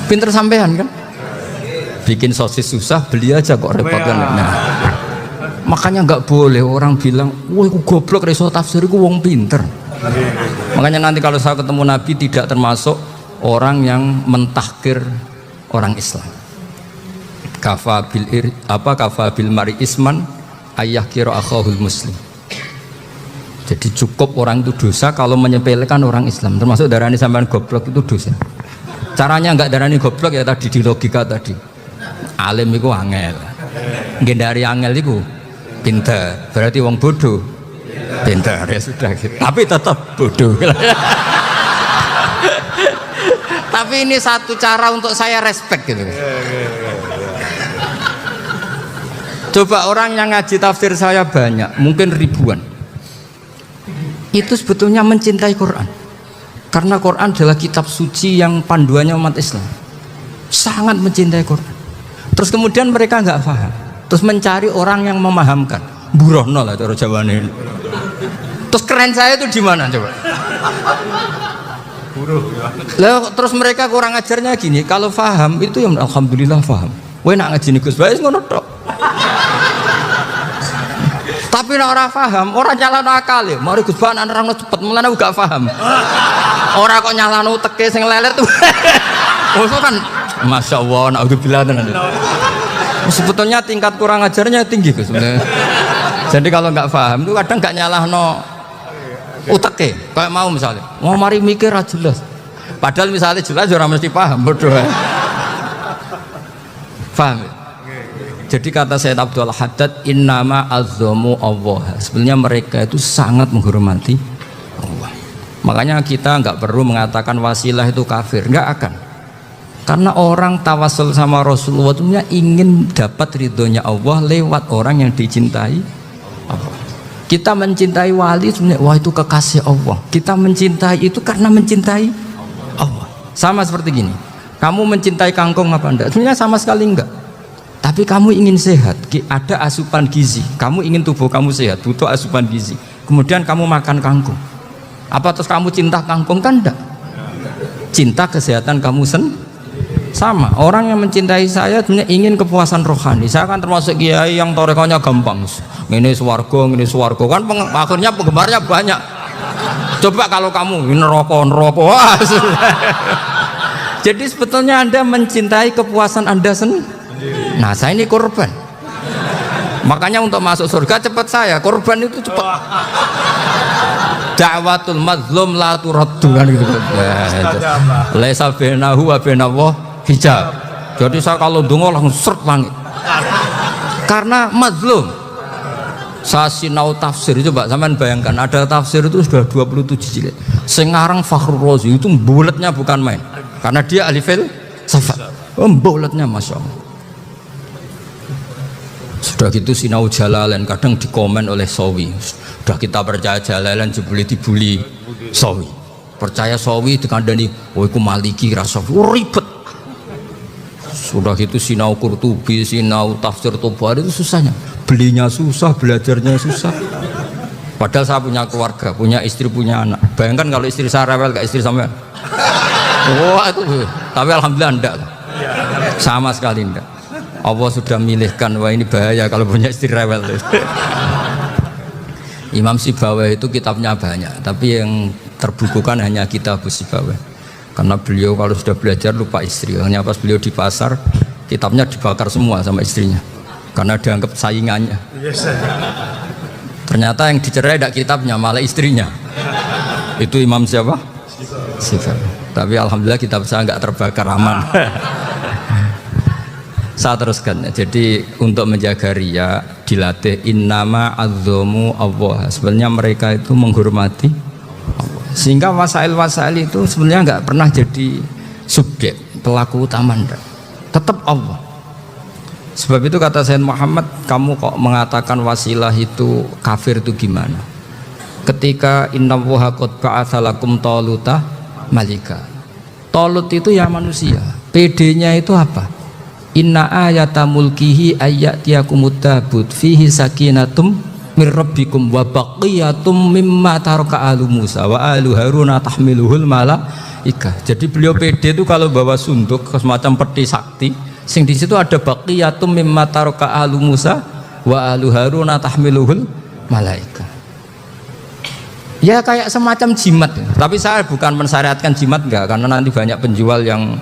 Pinter sampean kan? Bikin sosis susah, beli aja kok repot kan. Nah, makanya nggak boleh orang bilang, wah aku goblok reso tafsir, aku wong pinter. Makanya nanti kalau saya ketemu Nabi tidak termasuk orang yang mentahkir orang Islam. Kafa bil mari isman ayah kira akhahul muslim. Jadi cukup orang itu dosa kalau menyepelekan orang Islam, termasuk darani sampean goblok itu dosa. Caranya nggak darani goblok ya tadi di logika tadi. Alim itu angel, gendari angel itu pinter, berarti wong bodoh pinter ya sudah gitu. Tapi tetap bodoh. Tapi ini satu cara untuk saya respect gitu. Coba orang yang ngaji tafsir saya banyak, mungkin ribuan. Itu sebetulnya mencintai Quran. Karena Quran adalah kitab suci yang panduannya umat Islam. Sangat mencintai Quran. Terus kemudian mereka nggak paham. Terus mencari orang yang memahamkan. Burohno lah cara Jawane. Terus keren saya itu di mana coba? Lah terus mereka kurang ajarnya gini, kalau paham itu yang alhamdulillah paham. Kowe nak ngaji Gus Bae ngono tok. Tapi nek ora paham, ora nyalano akal ya. Mari Gus Bae nerangno cepet, mulane aku gak paham. Ora kok nyalano teke sing lelet tuh. Oh kan Masya Allah, naudzubillah tenan. Sebetulnya tingkat kurang ajarnya tinggi Gus. Jadi kalau nggak paham itu kadang nggak nyalahno uteke. Kayak mau misalnya, mau mari mikir aja jelas. Padahal misalnya jelas orang mesti paham, bodoh. Paham? Jadi kata Sayyid Abdul Haddad, innama azzamu Allah. Sebenarnya mereka itu sangat menghormati Allah. Makanya kita nggak perlu mengatakan wasilah itu kafir, nggak akan. Karena orang tawasul sama Rasulullah itu ingin dapat ridhonya Allah lewat orang yang dicintai Allah. Kita mencintai wali sebenarnya, wah itu kekasih Allah. Kita mencintai itu karena mencintai Allah. Sama seperti gini, kamu mencintai kangkung apa enggak? Sebenarnya sama sekali enggak. Tapi kamu ingin sehat, ada asupan gizi. Kamu ingin tubuh kamu sehat, butuh asupan gizi. Kemudian kamu makan kangkung. Apa terus kamu cinta kangkung? Kan enggak. Cinta kesehatan kamu sama. Orang yang mencintai saya sebenarnya ingin kepuasan rohani. Saya kan termasuk kiai yang torekonya gampang. Ini swarga kan akhirnya penggemarnya banyak. Coba kalau kamu ini neraka. Wah, jadi sebetulnya Anda mencintai kepuasan Anda sendiri. Nah, saya ini korban. Makanya untuk masuk surga cepat saya. Korban itu cepat. Da'watul mazlum la turaddu kan gitu. Laisa bainahu wa bainallah hijab. Jadi saya kalau dongo langsung seret langit. Karena mazlum. Saya sinau tafsir itu Pak, sampean bayangkan ada tafsir itu sudah 27 jilid. Sing ngarang Fakhrul Razi itu bulatnya bukan main. Karena dia ahli filsafat. Bulatnya Masya Allah. Sudah gitu sinau Jalalain kadang dikomen oleh Sawi. Sudah kita percaya Jalalain jebule dibuli Sawi. Percaya Sawi dikandani, "Oh iku Maliki rasa ribet." Sudah gitu sinau Qurtubi, sinau tafsir Tabari itu susahnya. Belinya susah, belajarnya susah. Padahal saya punya keluarga, punya istri, punya anak. Bayangkan kalau istri saya rewel kayak istri sampean. Wah itu, tapi alhamdulillah enggak. Sama sekali enggak. Allah sudah milihkan, wah ini bahaya kalau punya istri rewel. Imam Sibawai itu kitabnya banyak, tapi yang terbukukan hanya kitab Sibawai. Karena beliau kalau sudah belajar lupa istri. Hanya pas beliau di pasar, kitabnya dibakar semua sama istrinya. Karena dianggap saingannya. Ternyata yang dicerai tidak kitabnya, malah istrinya. Itu Imam siapa? Sibawai. Tapi alhamdulillah kitab saya nggak terbakar, aman. Saya teruskan. Jadi untuk menjaga riya dilatih innama azzamu Allah. Sebenarnya mereka itu menghormati Allah. Sehingga wasail itu sebenarnya nggak pernah jadi subjek pelaku utama, enggak. Tetap Allah. Sebab itu kata Sayyid Muhammad, kamu kok mengatakan wasilah itu kafir itu gimana? ketika innallaha qad ba'atsa lakum taluta malika. Talut itu ya manusia. PD-nya itu apa? Inna ayata mulkihi ayyatiyakumut tabut fihi sakinatum mir rabbikum wa baqiyatum mimma taraka alu Musa wa alu Haruna tahmiluhul malaikah. Jadi beliau PD itu kalau bawa sunduk semacam peti sakti, sing di situ ada baqiyatum mimma taraka alu Musa wa alu Haruna tahmiluhul malaikah. Ya kayak semacam jimat. Tapi saya bukan mensyariatkan jimat enggak, karena nanti banyak penjual yang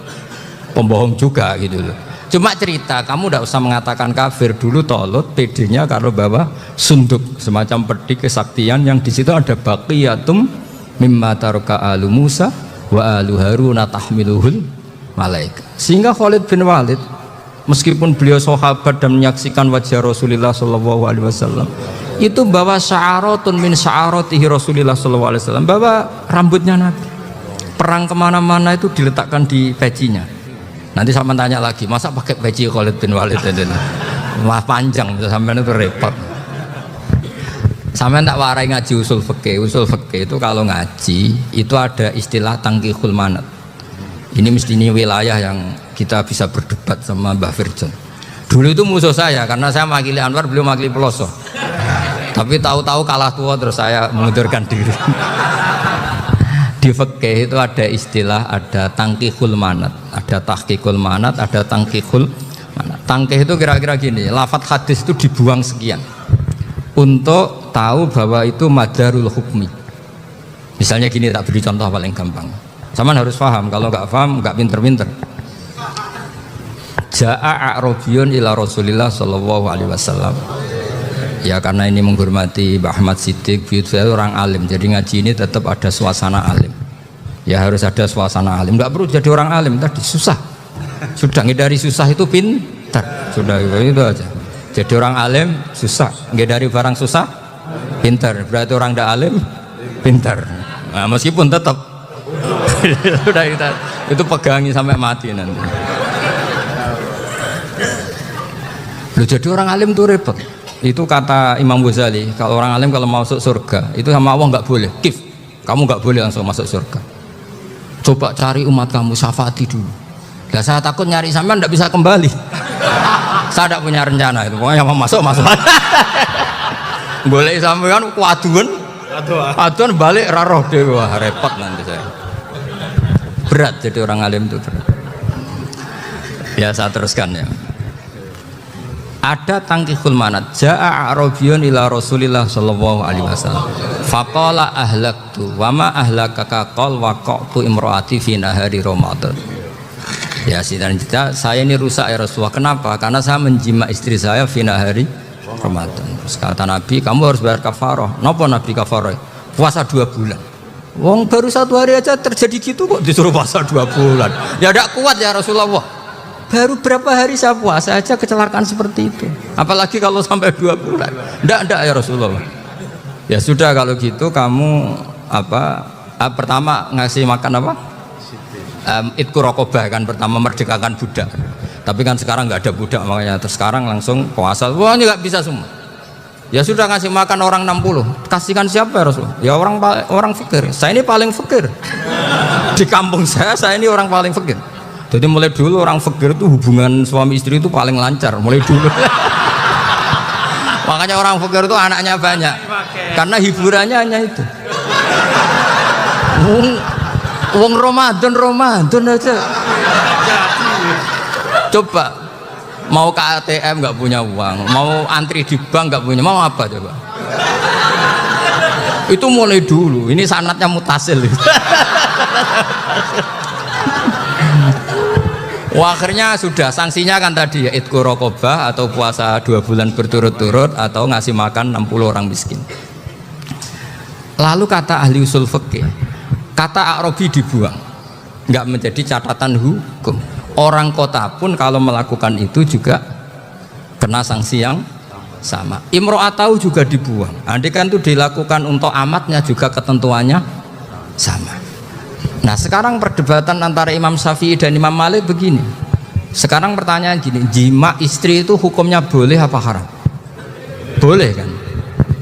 pembohong juga gitu loh. Cuma cerita, kamu tidak usah mengatakan kafir. Dulu Talut PD-nya kalau bawa sunduk semacam peti kesaktian yang di situ ada baqiyatum mimma taraka alu Musa wa alu Haruna tahmiluhul malaika. Sehingga Khalid bin Walid meskipun beliau sahabat dan menyaksikan wajah Rasulullah sallallahu alaihi wasallam, itu bawa sya'aratun min sya'aratihi Rasulullah sallallahu alaihi wasallam, bawa rambutnya Nabi. Perang kemana-mana itu diletakkan di pecinya. Nanti sama tanya lagi, masa pakai peci Khalid bin Walid itu? Wah panjang, sampai itu repot. Sampai tak warai ngaji usul fikih. Usul fikih itu kalau ngaji itu ada istilah tangkihul manat. Ini mestinya wilayah yang kita bisa berdebat sama Mbah Firjon. Dulu itu musuh saya karena saya mewakili Anwar, beliau mewakili Peloso. Tapi tahu-tahu kalah tua terus saya mengundurkan diri. Di fikih itu ada istilah, ada tangkihul manat, ada tahqiqul manat, ada tangkihul manat. Tangkih itu kira-kira gini, lafadz hadis itu dibuang sekian untuk tahu bahwa itu madarul hukmi. Misalnya gini, tak beri contoh paling gampang. Sama harus paham, kalau nggak paham nggak pinter-pinter. Ja'a a'rabiyun ila Rasulillah sallallahu alaihi wasallam. Ya karena ini menghormati Mbah Ahmad Siddiq, saya orang alim, jadi ngaji ini tetap ada suasana alim. Ya harus ada suasana alim, nggak perlu jadi orang alim tadi susah. Sudah ngedari susah itu pintar, sudah itu aja. Jadi orang alim susah, ngedari barang susah pintar. Berarti orang tidak alim pintar. Nah, meskipun tetap sudah itu pegangi sampai mati nanti. Loh, jadi orang alim tuh repot. Itu kata Imam Ghazali, kalau orang alim kalau mau masuk surga itu sama Allah nggak boleh kif, kamu nggak boleh langsung masuk surga, coba cari umat kamu syafaati dulu. Nah, saya takut nyari sampean nggak bisa kembali. Saya tidak punya rencana itu, pokoknya mau masuk boleh sampean aduan balik raroh deh, wah repot nanti saya. Berat jadi orang alim itu berat. Ya saya teruskan ya. Ada tangkihul manat. Ja'a a'rabiyun ila Rasulillah sallallahu alaihi wasallam. Faqala ahlaktu wa ma ahlakaka qal waqa'tu imraati fi nahari Ramadan. Ya sidang saya ini rusak ya Rasulullah. Kenapa? Karena saya menjima istri saya fi nahari Ramadan. Terus kata Nabi, kamu harus bayar kafarah. Napa Nabi kafarah? Puasa 2 bulan. Wong baru 1 hari aja terjadi gitu kok disuruh puasa 2 bulan. Ya tidak kuat ya Rasulullah. Baru berapa hari saya puasa aja kecelakaan seperti itu, apalagi kalau sampai 2 bulan. Ndak ya Rasulullah. Ya sudah kalau gitu kamu pertama ngasih makan apa? Itku rokobah kan, pertama merdekakan budak. Tapi kan sekarang nggak ada budak, makanya terus sekarang langsung puasa. Wah ini nggak bisa semua. Ya sudah ngasih makan orang 60. Kasihkan siapa ya Rasulullah? Ya orang fakir. Saya ini paling fakir di kampung saya ini orang paling fakir. Jadi mulai dulu orang fakir itu hubungan suami istri itu paling lancar mulai dulu. Makanya orang fakir itu anaknya banyak karena hiburannya hanya itu. Wong Ramadan aja. Coba mau ke ATM nggak punya uang, mau antri di bank nggak punya, mau apa coba? Itu mulai dulu. Ini sanatnya mutasil. Wah, akhirnya sudah sanksinya kan tadi ya itqu raqabah atau puasa 2 bulan berturut-turut atau ngasih makan 60 orang miskin. Lalu kata ahli usul fikih, kata a'rabi dibuang, nggak menjadi catatan hukum. Orang kota pun kalau melakukan itu juga kena sanksi yang sama. Imro'atau juga dibuang. Andai kan itu dilakukan untuk amatnya juga ketentuannya sama. Nah sekarang perdebatan antara Imam Syafi'i dan Imam Malik begini. Sekarang pertanyaan gini, jima istri itu hukumnya boleh apa haram? Boleh kan?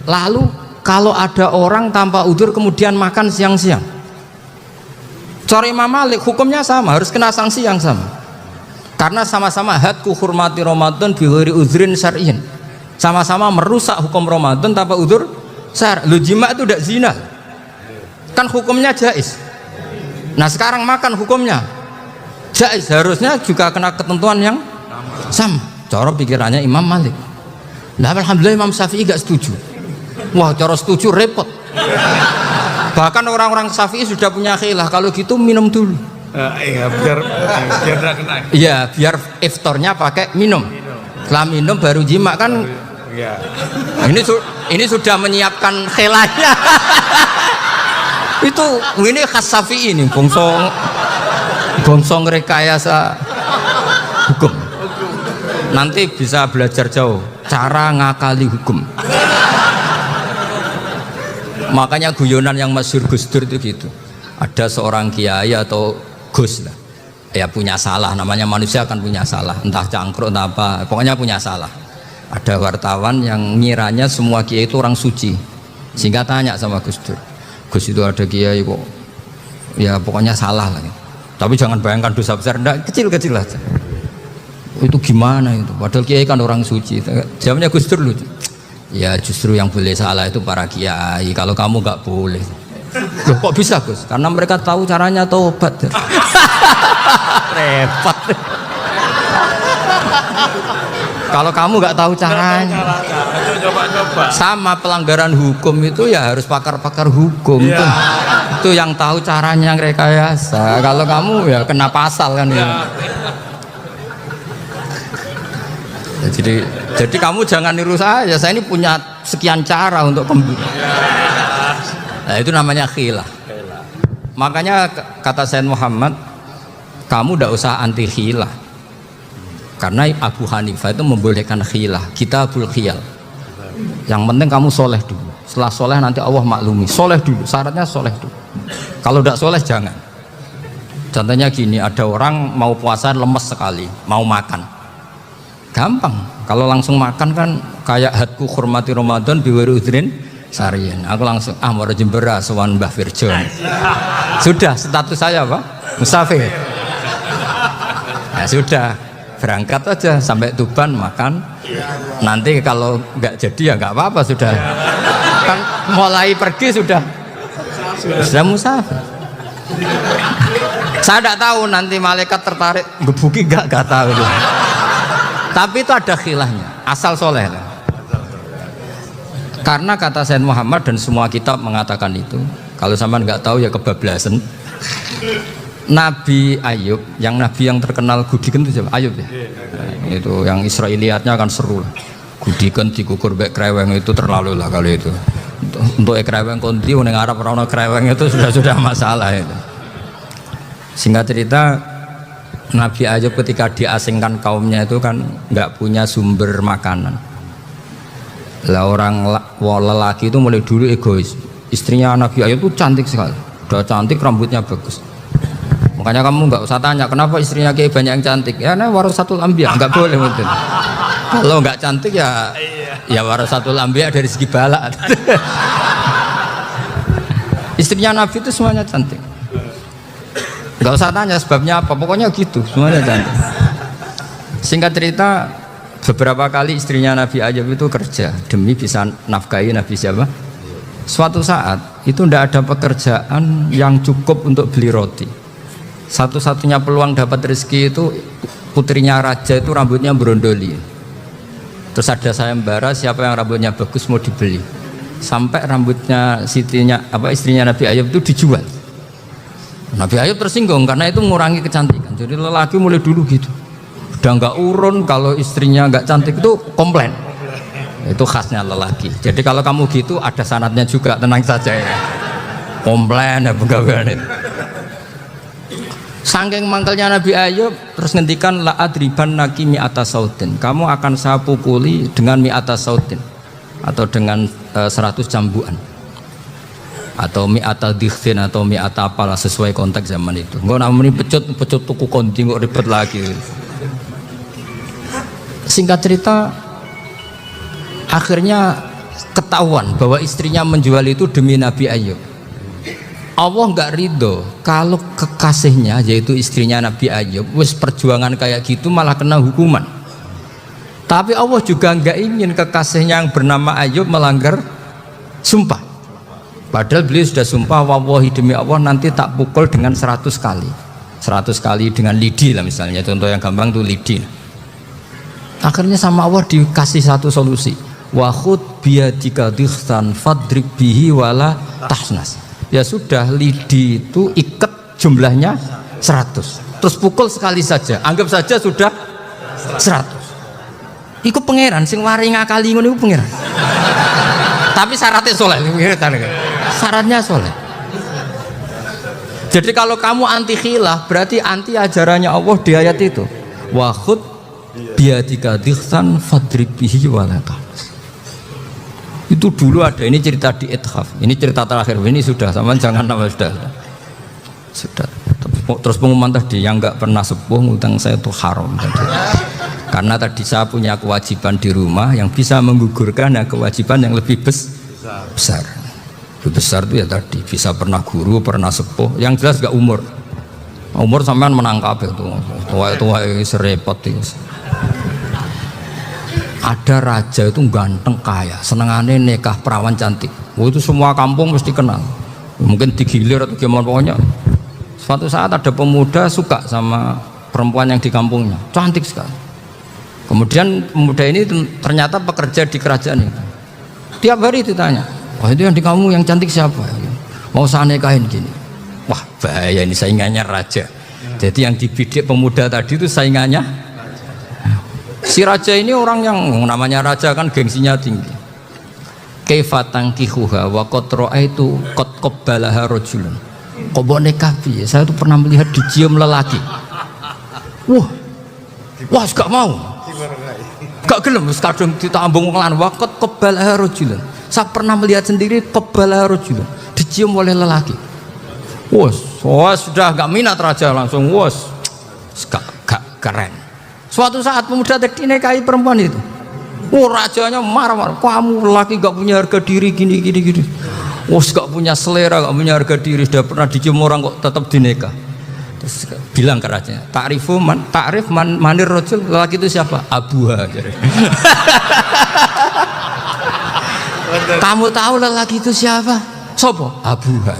Lalu kalau ada orang tanpa udzur kemudian makan siang-siang. Cara Imam Malik hukumnya sama, harus kena sanksi yang sama. Karena sama-sama hadku hurmati Ramadan bi ghairi udzrin syar'iyyin. Sama-sama merusak hukum Ramadan tanpa udzur syar'. Lu jima itu tidak zina. Kan hukumnya jais. Nah, sekarang makan hukumnya jais, harusnya juga kena ketentuan yang sama. Cara pikirannya Imam Malik. Nah, alhamdulillah Imam Syafi'i gak setuju. Wah, cara setuju repot. Bahkan orang-orang Syafi'i sudah punya khilaf, kalau gitu minum dulu. Iya, biar tidak kena. Iya, biar iftarnya pakai minum. Setelah minum baru jima kan. Iya. Ini sudah menyiapkan khilafnya. Ini khas Syafi'i ini, bongsong rekayasa hukum. Nanti bisa belajar jauh cara ngakali hukum. Makanya guyonan yang masyhur Gus Dur itu gitu. Ada seorang kiai atau Gus lah, ya punya salah. Namanya manusia akan punya salah, entah cangkruk entah apa, pokoknya punya salah. Ada wartawan yang ngiranya semua kiai itu orang suci, sehingga tanya sama Gus Dur, Gus itu ada kiai kok ya pokoknya salah lah. Tapi jangan bayangkan dosa besar, enggak, kecil-kecil aja. Itu gimana itu? Padahal kiai kan orang suci. Jawabnya Gus Dur lucu. Ya justru yang boleh salah itu para kiai. Kalau kamu nggak boleh. Loh kok bisa Gus? Karena mereka tahu caranya taubat. Repot. Kalau kamu nggak tahu caranya. Coba. Sama pelanggaran hukum itu ya harus pakar-pakar hukum. Ya. Itu yang tahu caranya yang rekayasa. Kalau kamu ya kena pasal kan ya. Jadi kamu jangan niru saya ini punya sekian cara untuk nah itu namanya khilaf. Makanya kata Sayyid Muhammad, kamu tidak usah anti khilaf, karena Abu Hanifah itu membolehkan khilaf, kitabul khiyal. Yang penting kamu soleh dulu, setelah soleh nanti Allah maklumi. Soleh dulu, syaratnya soleh dulu. Kalau tidak soleh jangan. Contohnya gini, ada orang mau puasa lemes sekali, mau makan, gampang. Kalau langsung makan kan kayak hadku hormati Ramadan biwari udrin sarian. Aku langsung mau jembera sowan Mbah Firjon. Sudah status saya apa? Musafir. Ya sudah, berangkat aja sampai Tuban makan. Nanti kalau nggak jadi ya nggak apa-apa sudah. Kan mulai pergi sudah musafir. Saya tidak tahu nanti malaikat tertarik gebuki nggak tahu. Tapi itu ada khilafnya, asal soleh lah. Karena kata Sayyid Muhammad dan semua kitab mengatakan itu. Kalau sampean nggak tahu ya kebablasan. Nabi Ayub, nabi yang terkenal Gudiken itu siapa? Ayub ya. Nah, itu yang Israiliyatnya akan seru lah. Gudiken dikukur bek kreweng itu terlalu lah kalau itu. Untuk kreweng konti, neng Arab orang kreweng itu sudah masalah itu. Singkat cerita, Nabi Ayub ketika diasingkan kaumnya itu kan nggak punya sumber makanan. Lah orang lelaki itu mulai dulu egois. Istrinya Nabi Ayub itu cantik sekali, udah cantik, rambutnya bagus. Makanya kamu nggak usah tanya kenapa istrinya kayak banyak yang cantik. Ya nah warasatul anbiya, nggak boleh mungkin. Kalau nggak cantik ya warasatul anbiya dari segi balak. Istrinya Nabi itu semuanya cantik. Nggak usah tanya sebabnya apa, pokoknya gitu, semuanya cantik. Singkat cerita, beberapa kali istrinya Nabi Ayub itu kerja demi bisa nafkahi Nabi siapa? Suatu saat itu tidak ada pekerjaan yang cukup untuk beli roti. Satu-satunya peluang dapat rezeki itu putrinya raja itu rambutnya berondoli. Terus ada sayembara siapa yang rambutnya bagus mau dibeli. Sampai rambutnya istrinya Nabi Ayub itu dijual. Nabi Ayub tersinggung karena itu mengurangi kecantikan. Jadi lelaki mulai dulu gitu, udah nggak urun kalau istrinya nggak cantik itu komplain. Itu khasnya lelaki. Jadi kalau kamu gitu ada sanatnya juga, tenang saja ya. Komplain ya pegawaian itu. Saking mangkelnya Nabi Ayub terus ngendikan la adriban naki mi'ata sautin. Kamu akan saya pukuli dengan mi'ata sautin atau dengan 100 cambuan. Atau mi'ata dikhtin atau mi'ata apalah sesuai konteks zaman itu. Enggak namanya pecut tuku konti kok ribet lagi. Singkat cerita akhirnya ketahuan bahwa istrinya menjual itu demi Nabi Ayub. Allah nggak ridho kalau kekasihnya yaitu istrinya Nabi Ayub wis perjuangan kayak gitu malah kena hukuman. Tapi Allah juga nggak ingin kekasihnya yang bernama Ayub melanggar sumpah. Padahal beliau sudah sumpah, wallahi demi Allah nanti tak pukul dengan 100 kali. 100 kali dengan lidi lah misalnya, contoh yang gampang tuh lidi. Akhirnya sama Allah dikasih satu solusi. Wa khud biyadika dikhsan fadrib bihi wala tahnas. Ya sudah, lidi itu ikat jumlahnya 100. Terus pukul sekali saja. Anggap saja sudah 100. Iku pangeran sing wari ngakali ngono iku pangeran. Tapi syaratnya soleh. Syaratnya soleh. Jadi kalau kamu anti khilaf berarti anti ajarannya Allah di ayat itu. Wa khud biyadika dikhsan fadrib bihi wala tahnas. Itu dulu ada, ini cerita di Ithaf, ini cerita terakhir, ini sudah, sama jangan nama sudah. Terus pengumuman tadi yang nggak pernah sepuh ngutang saya itu haram tadi. Karena tadi saya punya kewajiban di rumah yang bisa menggugurkan kewajiban yang lebih besar. Lebih besar itu ya tadi bisa pernah guru, pernah sepuh, yang jelas nggak umur. Umur sampean menangkap itu, tua serepot itu. Ada raja itu ganteng kaya, senengannya nikah perawan cantik. Itu semua kampung mesti kenal. Mungkin digilir atau gimana pokoknya. Suatu saat ada pemuda suka sama perempuan yang di kampungnya, cantik sekali. Kemudian pemuda ini ternyata pekerja di kerajaan itu. Tiap hari ditanya, wah itu yang di kamu yang cantik siapa? Mau saya nikahin gini. Wah bahaya ini saingannya raja. Jadi yang dibidik pemuda tadi itu saingannya. Si raja ini orang yang namanya raja kan gengsinya tinggi. Kaifatang kihuha wa qad ra'aitu qad qabbalaha rajulun. Kok mbok nikah piye? Saya tuh pernah melihat dicium lelaki. Wah, gak mau. Gak gelem wis kadung ditambung wong lan wa qad qabbalaha rajulun. Saya pernah melihat sendiri qabbalaha rajulun, dicium oleh lelaki. Sudah gak minat raja langsung gak keren. Suatu saat pemuda tadi nikahi perempuan itu. Rajanya marah-marah. Kamu laki gak punya harga diri gini. Gak punya selera, gak punya harga diri. Sudah pernah dicium orang kok tetap dinikah. Terus bilang ke rajanya, ta'rif manir rajul, lelaki itu siapa? Abuha. Kamu tahu lelaki itu siapa? Sopo? Abuha.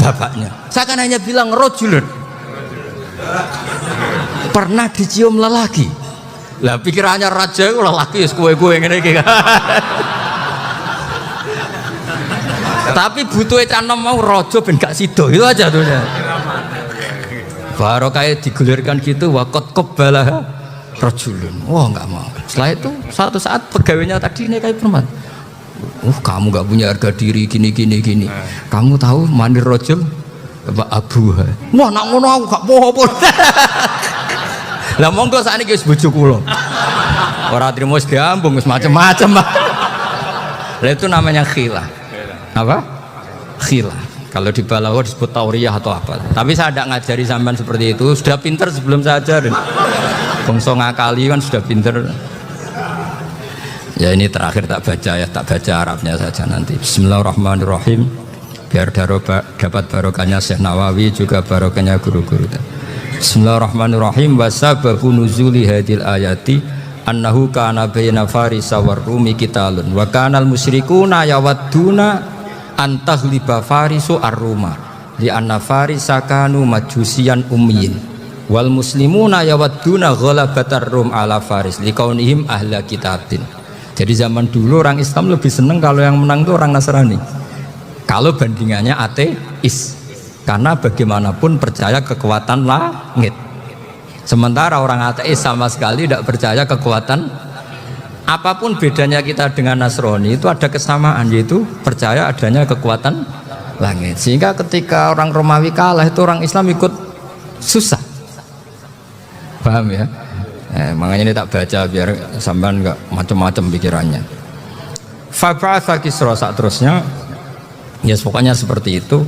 Bapaknya. Saya kan hanya bilang rajulun. Pernah dicium lelaki. Lah pikirannya raja itu lelaki kue-kue ngene iki. Tapi butuh canom mau raja ben gak sido itu aja tuh. Baru kayak digulirkan gitu wakot qabbalaha rajulun. Wah enggak mau. Setelah itu suatu saat pegawainya tadi nikahi perempuan. Kamu gak punya harga diri gini. Kamu tahu manir rajul apa abuha. Wah nak ngono aku gak apa-apa. Lah monggo sakniki wis bojo kula. Ora trimo wis diambung wis macem-macem. Lah itu namanya khilah. Apa? Khilah. Kalau di balaghah disebut tauriyah atau apa. Tapi saya tidak ngajari sampean seperti itu. Sudah pinter sebelum saya ajarin. Bangsa ngakali kan sudah pinter. Ya ini terakhir tak baca Arabnya saja nanti. Bismillahirrahmanirrahim. Biar dapat barokahnya Syekh Nawawi juga barokahnya guru-guru. Bismillahirrahmanirrahim. Wa sababu nuzuli hadil ayati annahu kana baina farisa war rumi qitalun wa kana al musyrikuna yawadduna antaghliba farisu ar-ruma li anna farisa kanu majusiyan ummiyin wal muslimuna yawadduna ghalabatar rum ala faris liqaunihim ahla kitabin. Jadi zaman dulu orang Islam lebih senang kalau yang menang itu orang Nasrani kalau bandingannya ateis. Karena bagaimanapun percaya kekuatan langit. Sementara orang ateis sama sekali tidak percaya kekuatan. Apapun bedanya kita dengan Nasrani itu ada kesamaan, yaitu percaya adanya kekuatan langit. Sehingga ketika orang Romawi kalah itu orang Islam ikut susah. Paham ya? Makanya ini tak baca biar sampean nggak macam-macam pikirannya. Fab'atha Kisra saat terusnya, ya pokoknya seperti itu.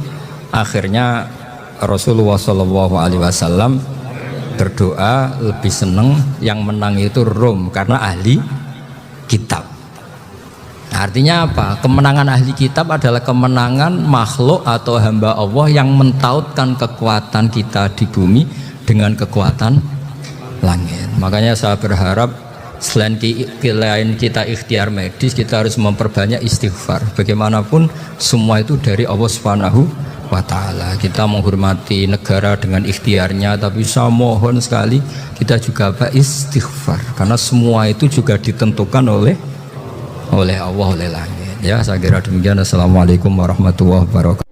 Akhirnya Rasulullah SAW berdoa lebih seneng yang menang itu Rom karena ahli kitab. Artinya apa? Kemenangan ahli kitab adalah kemenangan makhluk atau hamba Allah yang mentautkan kekuatan kita di bumi dengan kekuatan langit. Makanya saya berharap selain kita ikhtiar medis, kita harus memperbanyak istighfar. Bagaimanapun semua itu dari Allah Subhanahu wa ta'ala. Kita menghormati negara dengan ikhtiarnya, tapi saya mohon sekali kita juga istighfar, karena semua itu juga ditentukan oleh Allah, oleh langit. Ya, saya kira demikian. Assalamualaikum warahmatullahi wabarakatuh.